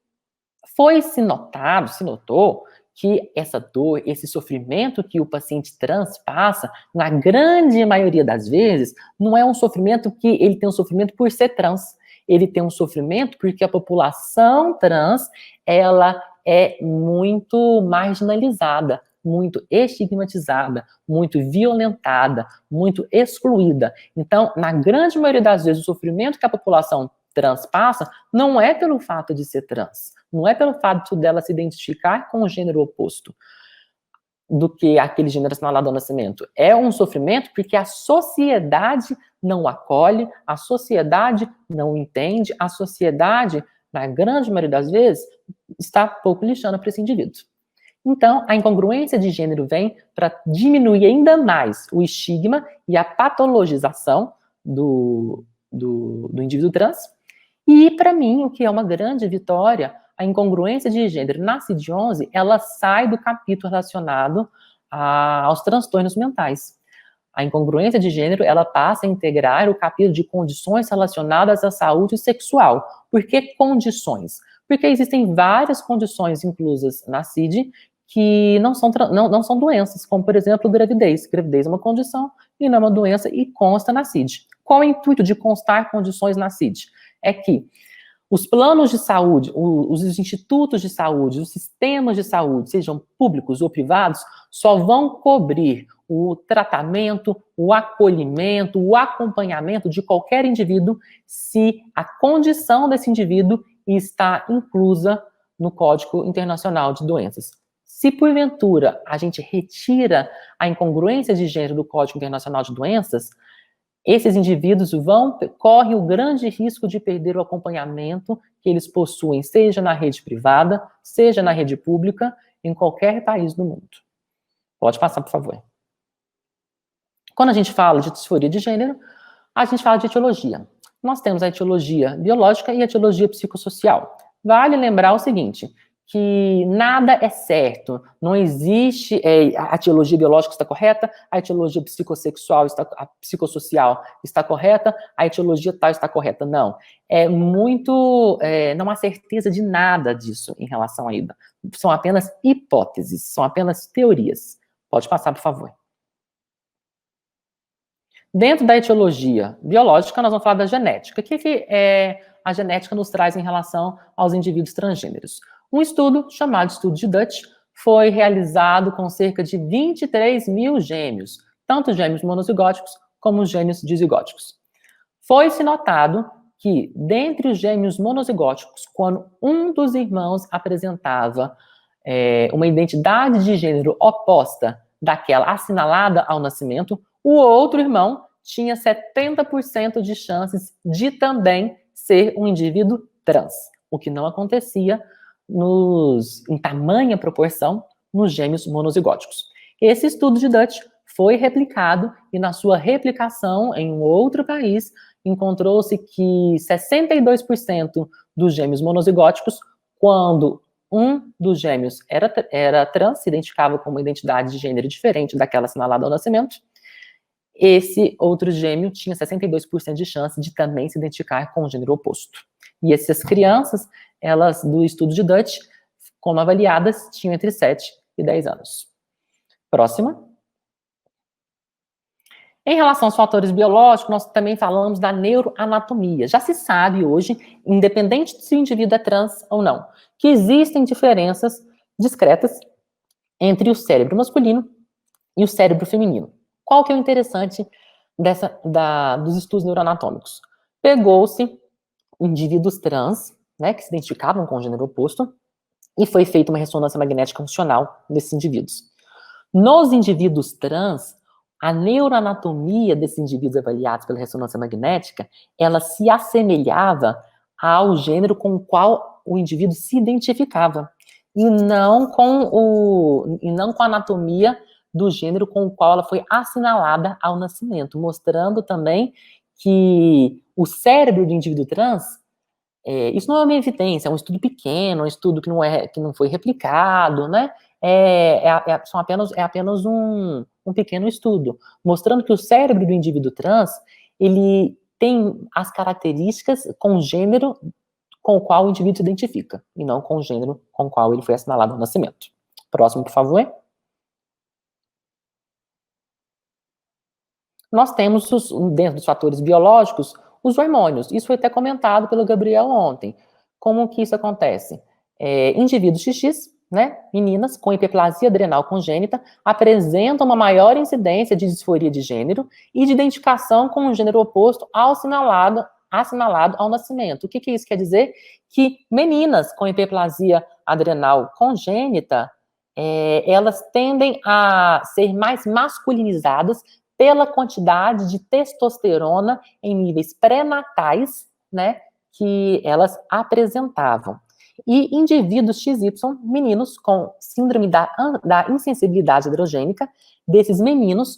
se notou que essa dor, esse sofrimento que o paciente trans passa, na grande maioria das vezes, não é um sofrimento que ele tem um sofrimento por ser trans. Ele tem um sofrimento porque a população trans, ela é muito marginalizada, muito estigmatizada, muito violentada, muito excluída. Então, na grande maioria das vezes, o sofrimento que a população trans passa não é pelo fato de ser trans, não é pelo fato dela se identificar com o gênero oposto do que aquele gênero assinalado ao nascimento. É um sofrimento porque a sociedade não acolhe, a sociedade não entende, a sociedade, na grande maioria das vezes, está pouco lixando para esse indivíduo. Então, a incongruência de gênero vem para diminuir ainda mais o estigma e a patologização do indivíduo trans. E, para mim, o que é uma grande vitória, a incongruência de gênero na CID-11, ela sai do capítulo relacionado aos transtornos mentais. A incongruência de gênero, ela passa a integrar o capítulo de condições relacionadas à saúde sexual. Por que condições? Porque existem várias condições inclusas na CID que não são doenças, como, por exemplo, gravidez. Gravidez é uma condição e não é uma doença e consta na CID. Qual é o intuito de constar condições na CID? É que os planos de saúde, os institutos de saúde, os sistemas de saúde, sejam públicos ou privados, só vão cobrir o tratamento, o acolhimento, o acompanhamento de qualquer indivíduo se a condição desse indivíduo está inclusa no Código Internacional de Doenças. Se, porventura, a gente retira a incongruência de gênero do Código Internacional de Doenças, esses indivíduos correm o grande risco de perder o acompanhamento que eles possuem, seja na rede privada, seja na rede pública, em qualquer país do mundo. Pode passar, por favor. Quando a gente fala de disforia de gênero, a gente fala de etiologia. Nós temos a etiologia biológica e a etiologia psicossocial. Vale lembrar o seguinte, que nada é certo, não existe a etiologia biológica está correta, a etiologia psicossexual, a psicossocial está correta, a etiologia tal está correta. Não, não há certeza de nada disso em relação a IDA. São apenas hipóteses, são apenas teorias. Pode passar, por favor. Dentro da etiologia biológica, nós vamos falar da genética. O que a genética nos traz em relação aos indivíduos transgêneros? Um estudo, chamado estudo de Dutch, foi realizado com cerca de 23 mil gêmeos, tanto gêmeos monozigóticos como gêmeos dizigóticos. Foi-se notado que, dentre os gêmeos monozigóticos, quando um dos irmãos apresentava uma identidade de gênero oposta daquela assinalada ao nascimento, o outro irmão tinha 70% de chances de também ser um indivíduo trans, o que não acontecia em tamanha proporção nos gêmeos monozigóticos. Esse estudo de Dutch foi replicado e na sua replicação em um outro país, encontrou-se que 62% dos gêmeos monozigóticos, quando um dos gêmeos era trans, se identificava com uma identidade de gênero diferente daquela assinalada ao nascimento, esse outro gêmeo tinha 62% de chance de também se identificar com o gênero oposto. E essas crianças, elas, do estudo de Dutch, como avaliadas, tinham entre 7 e 10 anos. Próxima. Em relação aos fatores biológicos, nós também falamos da neuroanatomia. Já se sabe hoje, independente se o indivíduo é trans ou não, que existem diferenças discretas entre o cérebro masculino e o cérebro feminino. Qual que é o interessante dos estudos neuroanatômicos? Pegou-se indivíduos trans, né, que se identificavam com o gênero oposto, e foi feita uma ressonância magnética funcional desses indivíduos. Nos indivíduos trans, a neuroanatomia desses indivíduos avaliados pela ressonância magnética, ela se assemelhava ao gênero com o qual o indivíduo se identificava, e não com a anatomia do gênero com o qual ela foi assinalada ao nascimento, mostrando também que o cérebro do indivíduo trans, isso não é uma evidência, é um estudo pequeno, um estudo que não foi replicado, né? É apenas um pequeno estudo, mostrando que o cérebro do indivíduo trans, ele tem as características com o gênero com o qual o indivíduo se identifica, e não com o gênero com o qual ele foi assinalado no nascimento. Próximo, por favor. Nós temos, dentro dos fatores biológicos, os hormônios. Isso foi até comentado pelo Gabriel ontem. Como que isso acontece? Indivíduos XX, né, meninas com hiperplasia adrenal congênita, apresentam uma maior incidência de disforia de gênero e de identificação com o gênero oposto assinalado ao nascimento. O que isso quer dizer? Que meninas com hiperplasia adrenal congênita, elas tendem a ser mais masculinizadas pela quantidade de testosterona em níveis pré-natais, né, que elas apresentavam. E indivíduos XY, meninos com síndrome da insensibilidade androgênica, desses meninos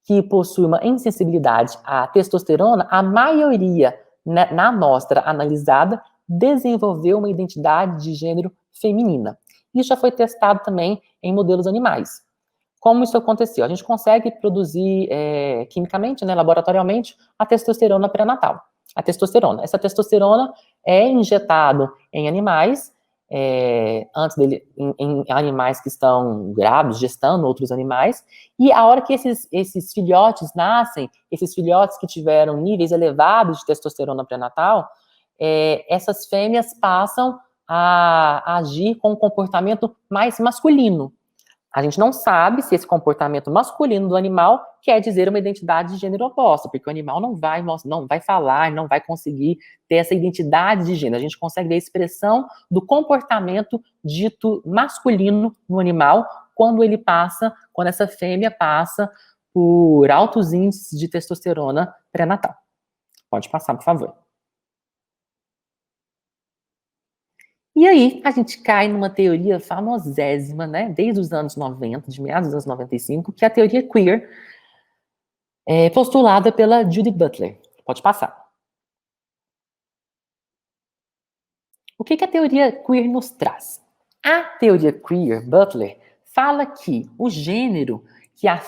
que possuem uma insensibilidade à testosterona, a maioria, né, na amostra analisada, desenvolveu uma identidade de gênero feminina. Isso já foi testado também em modelos animais. Como isso aconteceu? A gente consegue produzir quimicamente, né, laboratorialmente, a testosterona pré-natal. Essa testosterona é injetada em animais, antes dele, em animais que estão grávidos, gestando outros animais, e a hora que esses filhotes nascem, esses filhotes que tiveram níveis elevados de testosterona pré-natal, essas fêmeas passam a agir com um comportamento mais masculino. A gente não sabe se esse comportamento masculino do animal quer dizer uma identidade de gênero oposta, porque o animal não vai falar, não vai conseguir ter essa identidade de gênero. A gente consegue ver a expressão do comportamento dito masculino no animal quando essa fêmea passa por altos índices de testosterona pré-natal. Pode passar, por favor. E aí, a gente cai numa teoria famosésima, né, desde os anos 90, de meados dos anos 95, que é a teoria queer, postulada pela Judith Butler. Pode passar. O que a teoria queer nos traz? A teoria queer, Butler, fala que o gênero, ela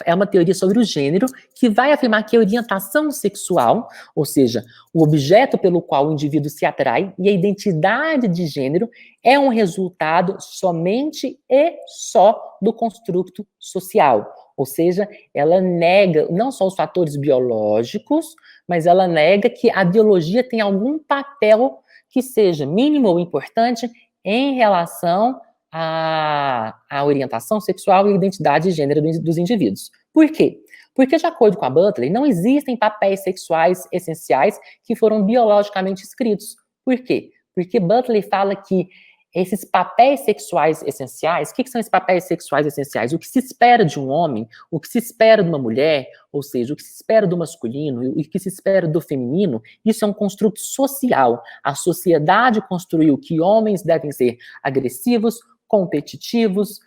é uma teoria sobre o gênero que vai afirmar que a orientação sexual, ou seja, o objeto pelo qual o indivíduo se atrai e a identidade de gênero é um resultado somente e só do construto social. Ou seja, ela nega não só os fatores biológicos, mas ela nega que a biologia tem algum papel que seja mínimo ou importante em relação a orientação sexual e identidade de gênero dos indivíduos. Por quê? Porque, de acordo com a Butler, não existem papéis sexuais essenciais que foram biologicamente escritos. Por quê? Porque Butler fala que esses papéis sexuais essenciais. O que são esses papéis sexuais essenciais? O que se espera de um homem, o que se espera de uma mulher, ou seja, o que se espera do masculino e o que se espera do feminino, isso é um construto social. A sociedade construiu que homens devem ser agressivos, competitivos,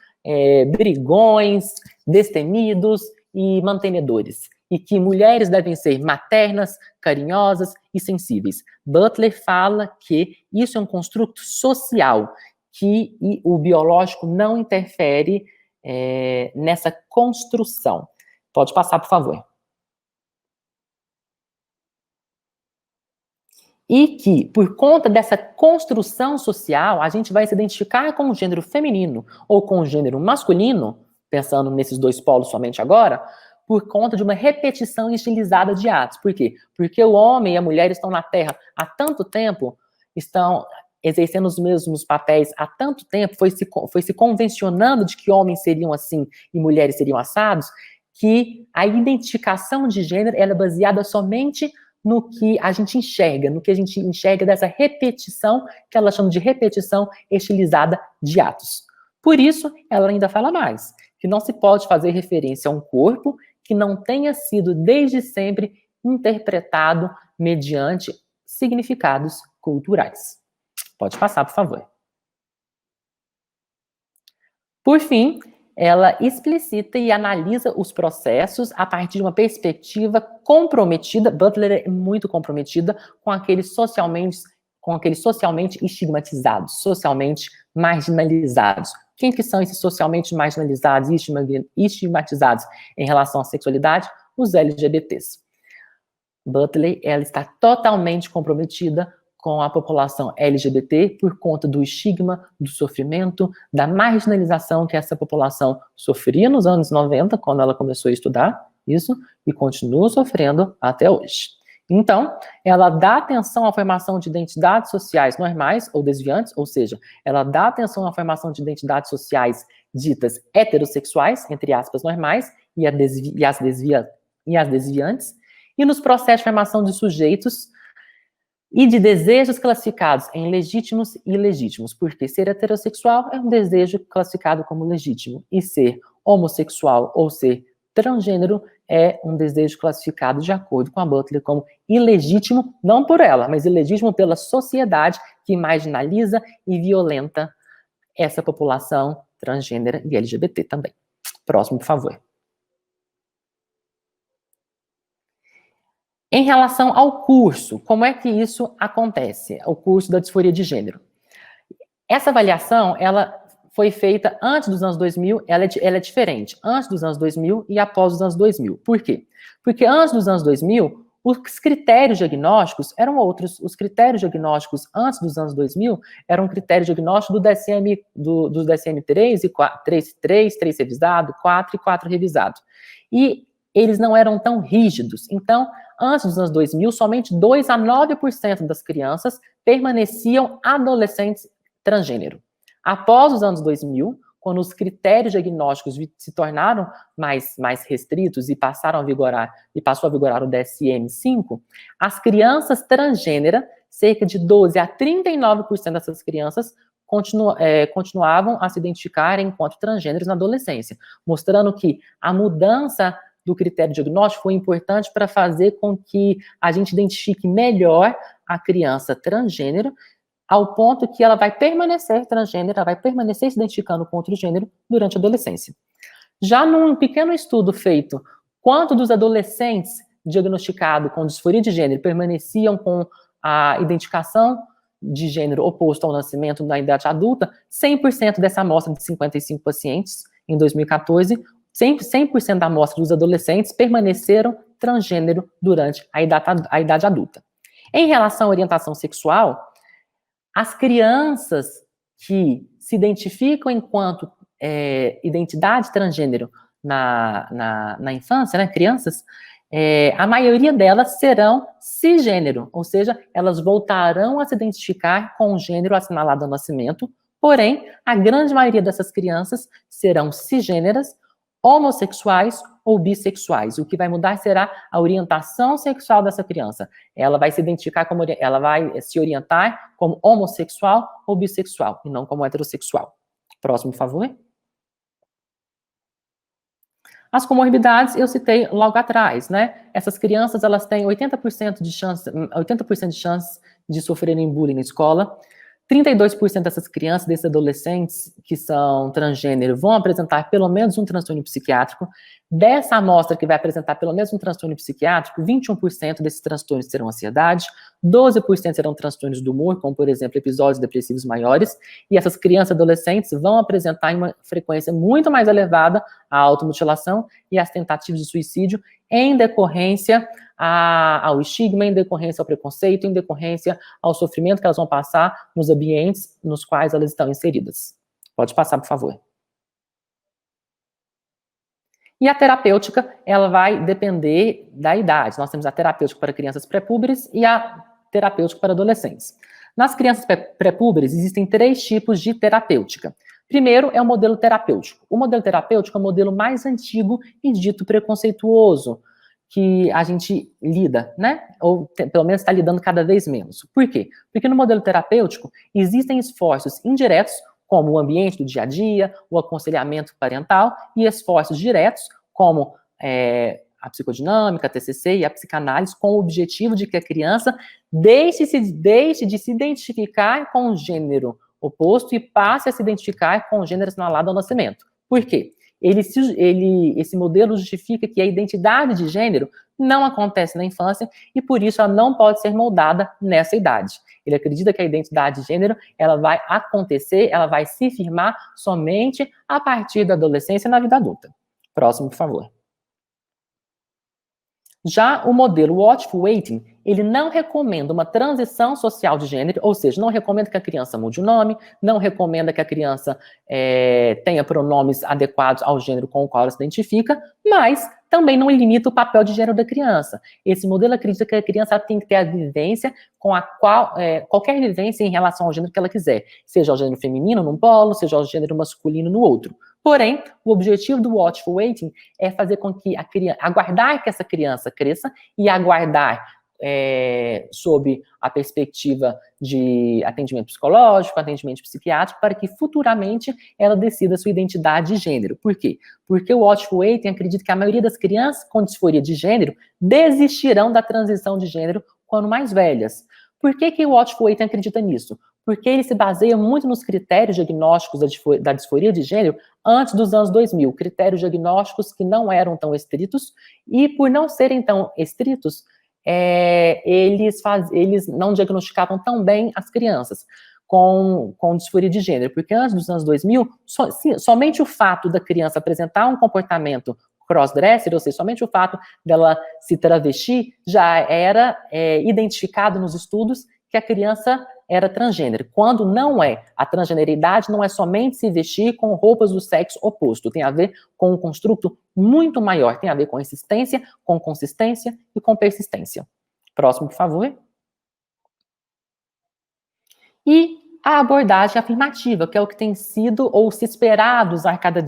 brigões, destemidos e mantenedores, e que mulheres devem ser maternas, carinhosas e sensíveis. Butler fala que isso é um construto social, que o biológico não interfere nessa construção. Pode passar, por favor. E que, por conta dessa construção social, a gente vai se identificar com o gênero feminino ou com o gênero masculino, pensando nesses dois polos somente agora, por conta de uma repetição estilizada de atos. Por quê? Porque o homem e a mulher estão na Terra há tanto tempo, estão exercendo os mesmos papéis há tanto tempo, foi se convencionando de que homens seriam assim e mulheres seriam assados, que a identificação de gênero ela é baseada somente no que a gente enxerga dessa repetição, que ela chama de repetição estilizada de atos. Por isso, ela ainda fala mais, que não se pode fazer referência a um corpo que não tenha sido desde sempre interpretado mediante significados culturais. Pode passar, por favor. Por fim, ela explicita e analisa os processos a partir de uma perspectiva comprometida. Butler é muito comprometida com aqueles socialmente estigmatizados, socialmente marginalizados. Quem que são esses socialmente marginalizados e estigmatizados em relação à sexualidade? Os LGBTs. Butler, ela está totalmente comprometida com a população LGBT por conta do estigma, do sofrimento, da marginalização que essa população sofria nos anos 90, quando ela começou a estudar isso, e continua sofrendo até hoje. Então, ela dá atenção à formação de identidades sociais normais ou desviantes, ou seja, ela dá atenção à formação de identidades sociais ditas heterossexuais, entre aspas, normais, e as desviantes, e nos processos de formação de sujeitos e de desejos classificados em legítimos e ilegítimos, porque ser heterossexual é um desejo classificado como legítimo, e ser homossexual ou ser transgênero é um desejo classificado, de acordo com a Butler, como ilegítimo, não por ela, mas ilegítimo pela sociedade que marginaliza e violenta essa população transgênera e LGBT também. Próximo, por favor. Em relação ao curso, como é que isso acontece? O curso da disforia de gênero. Essa avaliação, ela foi feita antes dos anos 2000, ela é diferente, antes dos anos 2000 e após os anos 2000. Por quê? Porque antes dos anos 2000, os critérios diagnósticos eram outros. Os critérios diagnósticos antes dos anos 2000 eram critérios diagnósticos do DSM-3 e 3 revisado, 4 e 4 revisado. E eles não eram tão rígidos. Então, antes dos anos 2000, somente 2 a 9% das crianças permaneciam adolescentes transgênero. Após os anos 2000, quando os critérios diagnósticos se tornaram mais restritos e passou a vigorar o DSM-5, as crianças transgêneras, cerca de 12 a 39% dessas crianças continuavam a se identificar enquanto transgêneros na adolescência, mostrando que a mudança do critério diagnóstico foi importante para fazer com que a gente identifique melhor a criança transgênero, ao ponto que ela vai permanecer transgênero, ela vai permanecer se identificando com outro gênero durante a adolescência. Já num pequeno estudo feito, quanto dos adolescentes diagnosticados com disforia de gênero permaneciam com a identificação de gênero oposto ao nascimento na idade adulta, 100% dessa amostra de 55 pacientes, em 2014, 100% da amostra dos adolescentes permaneceram transgênero durante a idade adulta. Em relação à orientação sexual, as crianças que se identificam enquanto identidade transgênero na infância, né, crianças, a maioria delas serão cisgênero, ou seja, elas voltarão a se identificar com o gênero assinalado ao nascimento, porém, a grande maioria dessas crianças serão cisgêneras, homossexuais ou bissexuais. O que vai mudar será a orientação sexual dessa criança. Ela vai se identificar como, ela vai se orientar como homossexual ou bissexual, e não como heterossexual. Próximo, por favor. As comorbidades eu citei logo atrás, né? Essas crianças, elas têm 80% de chance de sofrerem bullying na escola. 32% dessas crianças, desses adolescentes que são transgênero, vão apresentar pelo menos um transtorno psiquiátrico. Dessa amostra que vai apresentar pelo menos um transtorno psiquiátrico, 21% desses transtornos serão ansiedade, 12% serão transtornos do humor, como, por exemplo, episódios depressivos maiores, e essas crianças e adolescentes vão apresentar em uma frequência muito mais elevada a automutilação e as tentativas de suicídio em decorrência ao estigma, em decorrência ao preconceito, em decorrência ao sofrimento que elas vão passar nos ambientes nos quais elas estão inseridas. Pode passar, por favor. E a terapêutica, ela vai depender da idade. Nós temos a terapêutica para crianças pré-púberes e a terapêutica para adolescentes. Nas crianças pré-púberes, existem 3 tipos de terapêutica. Primeiro é o modelo terapêutico. O modelo terapêutico é o modelo mais antigo e dito preconceituoso que a gente lida, né? Ou pelo menos está lidando cada vez menos. Por quê? Porque no modelo terapêutico existem esforços indiretos, como o ambiente do dia a dia, o aconselhamento parental, e esforços diretos, como a psicodinâmica, a TCC e a psicanálise, com o objetivo de que a criança deixe de se identificar com o gênero oposto e passe a se identificar com o gênero assinalado ao nascimento. Por quê? Esse modelo justifica que a identidade de gênero não acontece na infância e, por isso, ela não pode ser moldada nessa idade. Ele acredita que a identidade de gênero ela vai acontecer, ela vai se firmar somente a partir da adolescência e na vida adulta. Próximo, por favor. Já o modelo Watchful Waiting, ele não recomenda uma transição social de gênero, ou seja, não recomenda que a criança mude o nome, não recomenda que a criança tenha pronomes adequados ao gênero com o qual ela se identifica, mas também não limita o papel de gênero da criança. Esse modelo acredita que a criança tem que ter a vivência com a qual, qualquer vivência em relação ao gênero que ela quiser, seja ao gênero feminino num polo, seja ao gênero masculino no outro. Porém, o objetivo do Watchful Waiting é fazer com que a criança, aguardar que essa criança cresça e aguardar sob a perspectiva de atendimento psicológico, atendimento psiquiátrico, para que futuramente ela decida sua identidade de gênero. Por quê? Porque o Watchful Waiting acredita que a maioria das crianças com disforia de gênero desistirão da transição de gênero quando mais velhas. Por que o Watchful Waiting acredita nisso? Porque ele se baseia muito nos critérios diagnósticos da disforia de gênero antes dos anos 2000, critérios diagnósticos que não eram tão estritos, e por não serem tão estritos, eles não diagnosticavam tão bem as crianças com disforia de gênero, porque antes dos anos 2000, somente o fato da criança apresentar um comportamento crossdresser, ou seja, somente o fato dela se travestir, já era identificado nos estudos que a criança era transgênero. Quando não é, a transgeneridade não é somente se vestir com roupas do sexo oposto, tem a ver com um construto muito maior, tem a ver com existência, com consistência e com persistência. Próximo, por favor. E a abordagem afirmativa, que é o que tem sido ou se esperado usar cada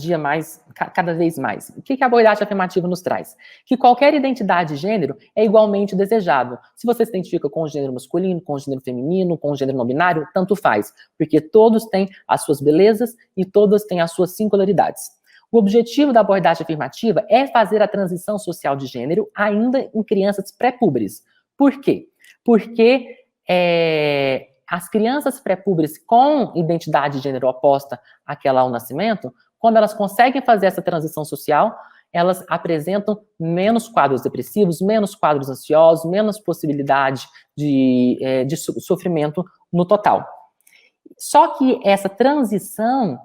vez mais. O que a abordagem afirmativa nos traz? Que qualquer identidade de gênero é igualmente desejável. Se você se identifica com o gênero masculino, com o gênero feminino, com o gênero não binário, tanto faz, porque todos têm as suas belezas e todas têm as suas singularidades. O objetivo da abordagem afirmativa é fazer a transição social de gênero ainda em crianças pré-púberes. Por quê? Porque as crianças pré-púberes com identidade de gênero oposta àquela ao nascimento, quando elas conseguem fazer essa transição social, elas apresentam menos quadros depressivos, menos quadros ansiosos, menos possibilidade de sofrimento no total. Só que essa transição,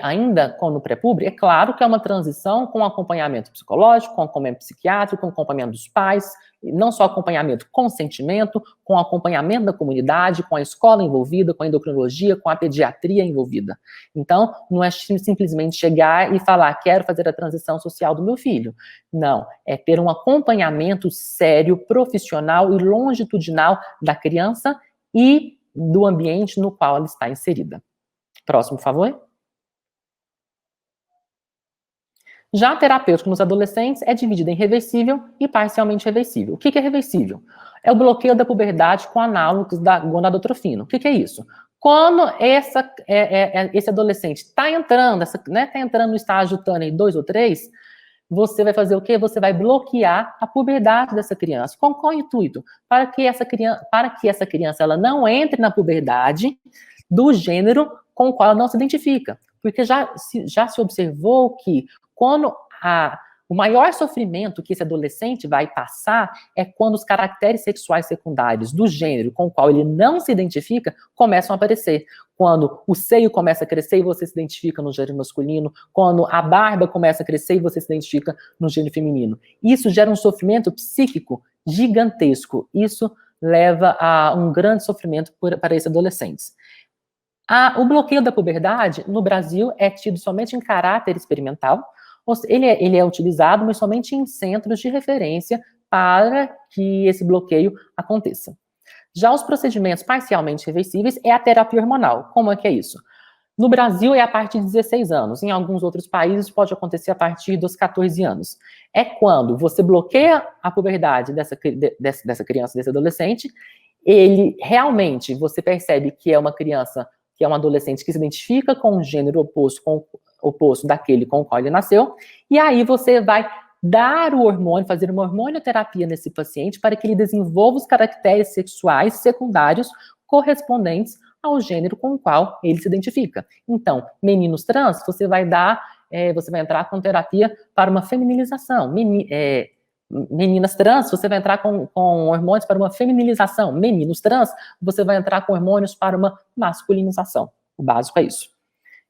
ainda no pré-púber, é claro que é uma transição com acompanhamento psicológico, com acompanhamento psiquiátrico, com acompanhamento dos pais, não só acompanhamento, consentimento, com acompanhamento da comunidade, com a escola envolvida, com a endocrinologia, com a pediatria envolvida. Então, não é simplesmente chegar e falar, quero fazer a transição social do meu filho. Não, é ter um acompanhamento sério, profissional e longitudinal da criança e do ambiente no qual ela está inserida. Próximo, por favor. Já a terapêutica nos adolescentes é dividida em reversível e parcialmente reversível. O que é reversível? É o bloqueio da puberdade com análogos da gonadotrofina. O que é isso? Quando esse adolescente está entrando, tá entrando no estágio Turner 2 ou 3, você vai fazer o quê? Você vai bloquear a puberdade dessa criança. Com qual intuito? Para que essa criança ela não entre na puberdade do gênero com o qual ela não se identifica. Porque já se observou que quando o maior sofrimento que esse adolescente vai passar é quando os caracteres sexuais secundários do gênero com o qual ele não se identifica começam a aparecer. Quando o seio começa a crescer e você se identifica no gênero masculino, quando a barba começa a crescer e você se identifica no gênero feminino. Isso gera um sofrimento psíquico gigantesco. Isso leva a um grande sofrimento para esses adolescentes. O bloqueio da puberdade, no Brasil, é tido somente em caráter experimental. Ele é utilizado, mas somente em centros de referência para que esse bloqueio aconteça. Já os procedimentos parcialmente reversíveis é a terapia hormonal. Como é que é isso? No Brasil é a partir de 16 anos. Em alguns outros países pode acontecer a partir dos 14 anos. É quando você bloqueia a puberdade dessa criança, desse adolescente, ele realmente, você percebe que é uma criança, que é um adolescente que se identifica com o gênero oposto daquele com o qual ele nasceu, e aí você vai dar o hormônio, fazer uma hormonioterapia nesse paciente para que ele desenvolva os caracteres sexuais secundários correspondentes ao gênero com o qual ele se identifica. Então, meninos trans, você vai entrar com terapia para uma feminilização. Meninas trans, você vai entrar com hormônios para uma feminilização. Meninos trans, você vai entrar com hormônios para uma masculinização. O básico é isso.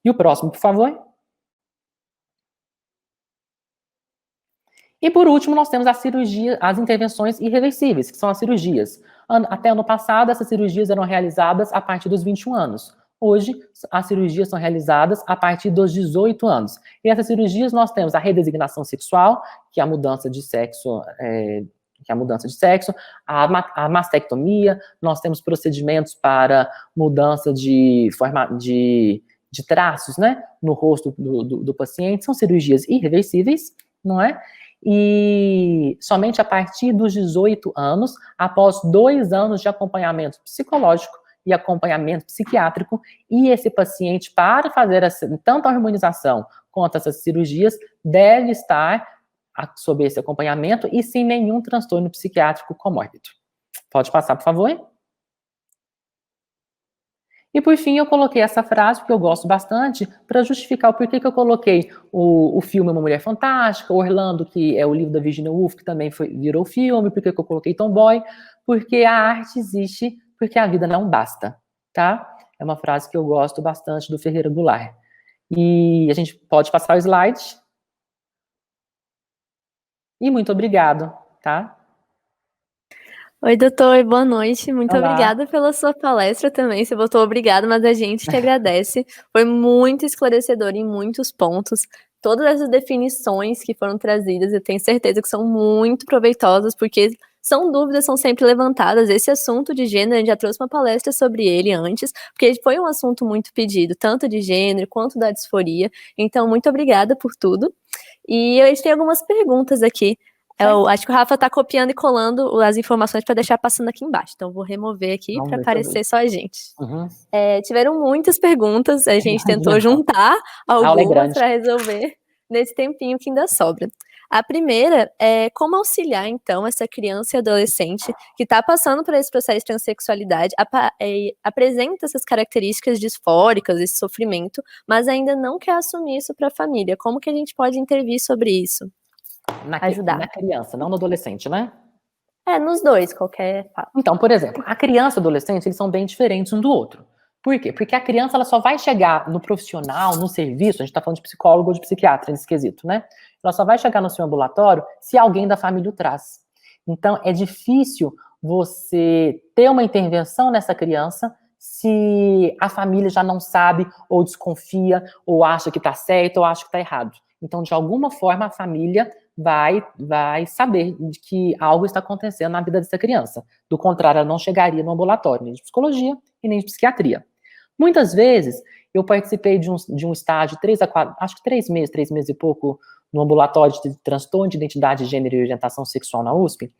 E o próximo, por favor. E por último, nós temos as intervenções irreversíveis, que são as cirurgias. Até ano passado, essas cirurgias eram realizadas a partir dos 21 anos. Hoje, as cirurgias são realizadas a partir dos 18 anos. E essas cirurgias nós temos a redesignação sexual, que é a mudança de sexo, a mastectomia, nós temos procedimentos para mudança de traços, né, no rosto do paciente, são cirurgias irreversíveis, não é? E somente a partir dos 18 anos, após 2 anos de acompanhamento psicológico e acompanhamento psiquiátrico, e esse paciente, para fazer tanto a harmonização quanto essas cirurgias, deve estar sob esse acompanhamento e sem nenhum transtorno psiquiátrico comórbido. Pode passar, por favor? E por fim, eu coloquei essa frase, porque eu gosto bastante, para justificar o porquê que eu coloquei o filme Uma Mulher Fantástica, Orlando, que é o livro da Virginia Woolf, que também virou filme, por que eu coloquei Tomboy, porque a arte existe, porque a vida não basta, tá? É uma frase que eu gosto bastante do Ferreira Goulart. E a gente pode passar o slide. E muito obrigado, tá? Oi, doutor, boa noite. Muito Olá. Obrigada pela sua palestra também. Você botou obrigado, mas a gente que agradece. Foi muito esclarecedor em muitos pontos. Todas essas definições que foram trazidas, eu tenho certeza que são muito proveitosas, porque dúvidas são sempre levantadas. Esse assunto de gênero, a gente já trouxe uma palestra sobre ele antes, porque foi um assunto muito pedido, tanto de gênero quanto da disforia. Então, muito obrigada por tudo. E a gente tem algumas perguntas aqui. Eu acho que o Rafa está copiando e colando as informações para deixar passando aqui embaixo. Então, vou remover aqui para aparecer só a gente. Uhum. Tiveram muitas perguntas, a gente tentou juntar algumas para resolver nesse tempinho que ainda sobra. A primeira é como auxiliar, então, essa criança e adolescente que está passando por esse processo de transexualidade, apresenta essas características disfóricas, esse sofrimento, mas ainda não quer assumir isso para a família. Como que a gente pode intervir sobre isso? Ajudar. Na criança, não no adolescente, né? Nos dois, qualquer fato. Então, por exemplo, a criança e o adolescente, eles são bem diferentes um do outro. Por quê? Porque a criança, ela só vai chegar no profissional, no serviço, a gente tá falando de psicólogo ou de psiquiatra nesse quesito, né? Ela só vai chegar no seu ambulatório se alguém da família o traz. Então, é difícil você ter uma intervenção nessa criança se a família já não sabe, ou desconfia, ou acha que tá certo, ou acha que tá errado. Então, de alguma forma, a família vai saber de que algo está acontecendo na vida dessa criança. Do contrário, ela não chegaria no ambulatório, nem de psicologia e nem de psiquiatria. Muitas vezes, Eu participei de um estágio, 3 a 4, acho que 3 meses e pouco, no ambulatório de transtorno de identidade de gênero e orientação sexual na USP.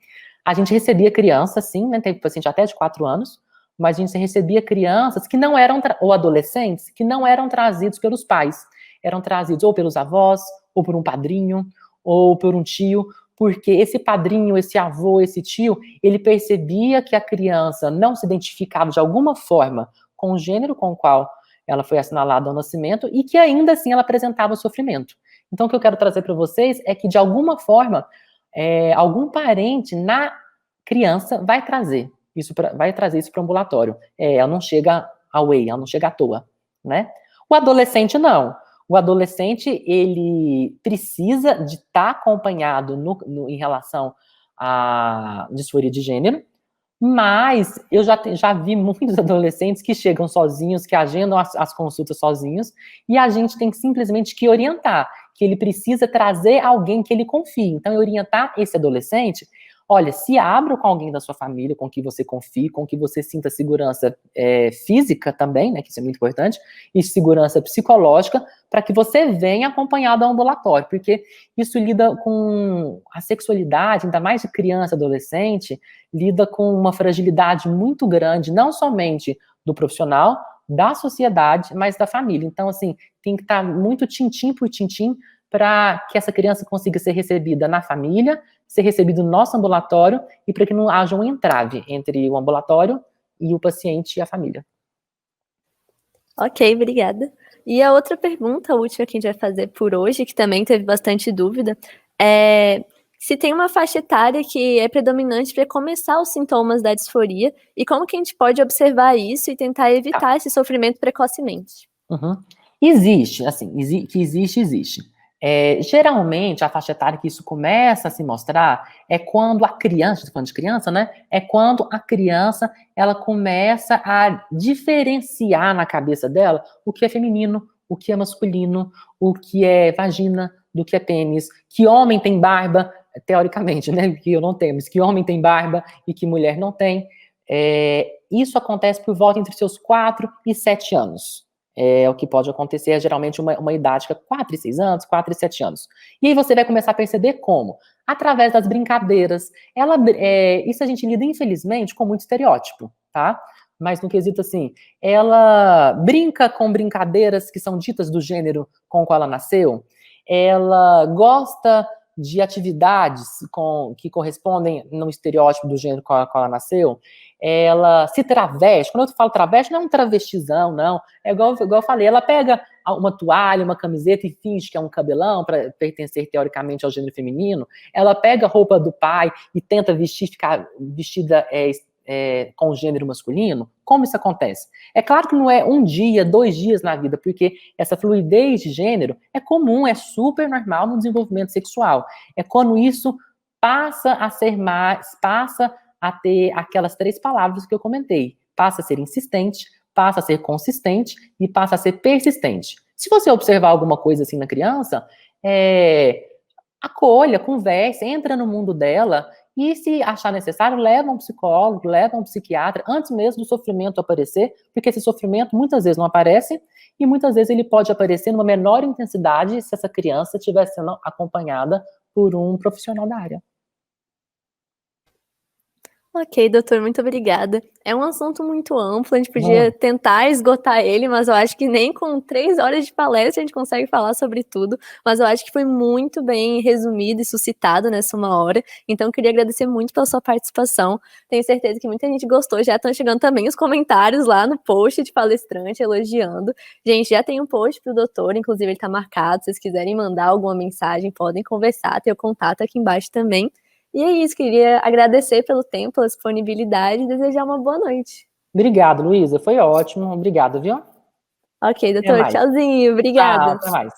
A gente recebia crianças, sim, né, teve paciente até de 4 anos, mas a gente recebia crianças que não eram, ou adolescentes, que não eram trazidos pelos pais, eram trazidos ou pelos avós, ou por um padrinho, ou por um tio, porque esse padrinho, esse avô, esse tio, ele percebia que a criança não se identificava de alguma forma com o gênero com o qual ela foi assinalada ao nascimento e que ainda assim ela apresentava sofrimento. Então o que eu quero trazer para vocês é que de alguma forma algum parente na criança vai trazer isso para o ambulatório. Ela não chega away, ela não chega à toa, né? O adolescente não. O adolescente, ele precisa de estar acompanhado em relação à disforia de gênero, mas eu já vi muitos adolescentes que chegam sozinhos, que agendam as consultas sozinhos, e a gente tem que simplesmente que orientar, que ele precisa trazer alguém que ele confie. Então, orientar esse adolescente, olha, se abra com alguém da sua família, com que você confie, com que você sinta segurança física também, né, que isso é muito importante, e segurança psicológica, para que você venha acompanhado ao ambulatório, porque isso lida com a sexualidade, ainda mais de criança, adolescente, lida com uma fragilidade muito grande, não somente do profissional, da sociedade, mas da família. Então, assim, tem que estar muito tintim por tintim para que essa criança consiga ser recebida na família, ser recebida no nosso ambulatório e para que não haja um entrave entre o ambulatório e o paciente e a família. Ok, obrigada. E a outra pergunta, a última que a gente vai fazer por hoje, que também teve bastante dúvida, é se tem uma faixa etária que é predominante para começar os sintomas da disforia e como que a gente pode observar isso e tentar evitar esse sofrimento precocemente. Uhum. Existe, assim, existe. Geralmente, a faixa etária que isso começa a se mostrar é quando a criança, estou falando de criança, né? É quando a criança, ela começa a diferenciar na cabeça dela o que é feminino, o que é masculino, o que é vagina, do que é pênis, que homem tem barba, teoricamente, né? Que eu não tenho, mas que homem tem barba e que mulher não tem. Isso acontece por volta entre seus 4 e 7 anos. O que pode acontecer é geralmente uma idade que é 4 e 6 anos, 4 e 7 anos. E aí você vai começar a perceber como? Através das brincadeiras. Isso a gente lida, infelizmente, com muito estereótipo, tá? Mas no quesito assim, ela brinca com brincadeiras que são ditas do gênero com o qual ela nasceu, ela gosta de atividades que correspondem no estereótipo do gênero com o qual ela nasceu, ela se traveste. Quando eu falo travesti, não é um travestizão, não. É igual eu falei, ela pega uma toalha, uma camiseta e finge que é um cabelão para pertencer teoricamente ao gênero feminino. Ela pega a roupa do pai e tenta ficar vestida com o gênero masculino. Como isso acontece? É claro que não é um dia, 2 dias na vida, porque essa fluidez de gênero é comum, é super normal no desenvolvimento sexual. É quando isso passa a ter aquelas 3 palavras que eu comentei. Passa a ser insistente, passa a ser consistente e passa a ser persistente. Se você observar alguma coisa assim na criança, acolha, converse, entra no mundo dela e, se achar necessário, leva um psicólogo, leva um psiquiatra, antes mesmo do sofrimento aparecer, porque esse sofrimento muitas vezes não aparece e muitas vezes ele pode aparecer numa menor intensidade se essa criança estiver sendo acompanhada por um profissional da área. Ok, doutor, muito obrigada. É um assunto muito amplo, a gente podia tentar esgotar ele, mas eu acho que nem com 3 horas de palestra a gente consegue falar sobre tudo, mas eu acho que foi muito bem resumido e suscitado nessa 1 hora, então eu queria agradecer muito pela sua participação. Tenho certeza que muita gente gostou, já estão chegando também os comentários lá no post de palestrante elogiando. Gente, já tem um post pro doutor, inclusive ele tá marcado, se vocês quiserem mandar alguma mensagem, podem conversar, tem o contato aqui embaixo também. E é isso, queria agradecer pelo tempo, pela disponibilidade e desejar uma boa noite. Obrigado, Luísa, foi ótimo. Obrigado, viu? Ok, Até doutor, mais. tchauzinho, Tchau, obrigada. até mais.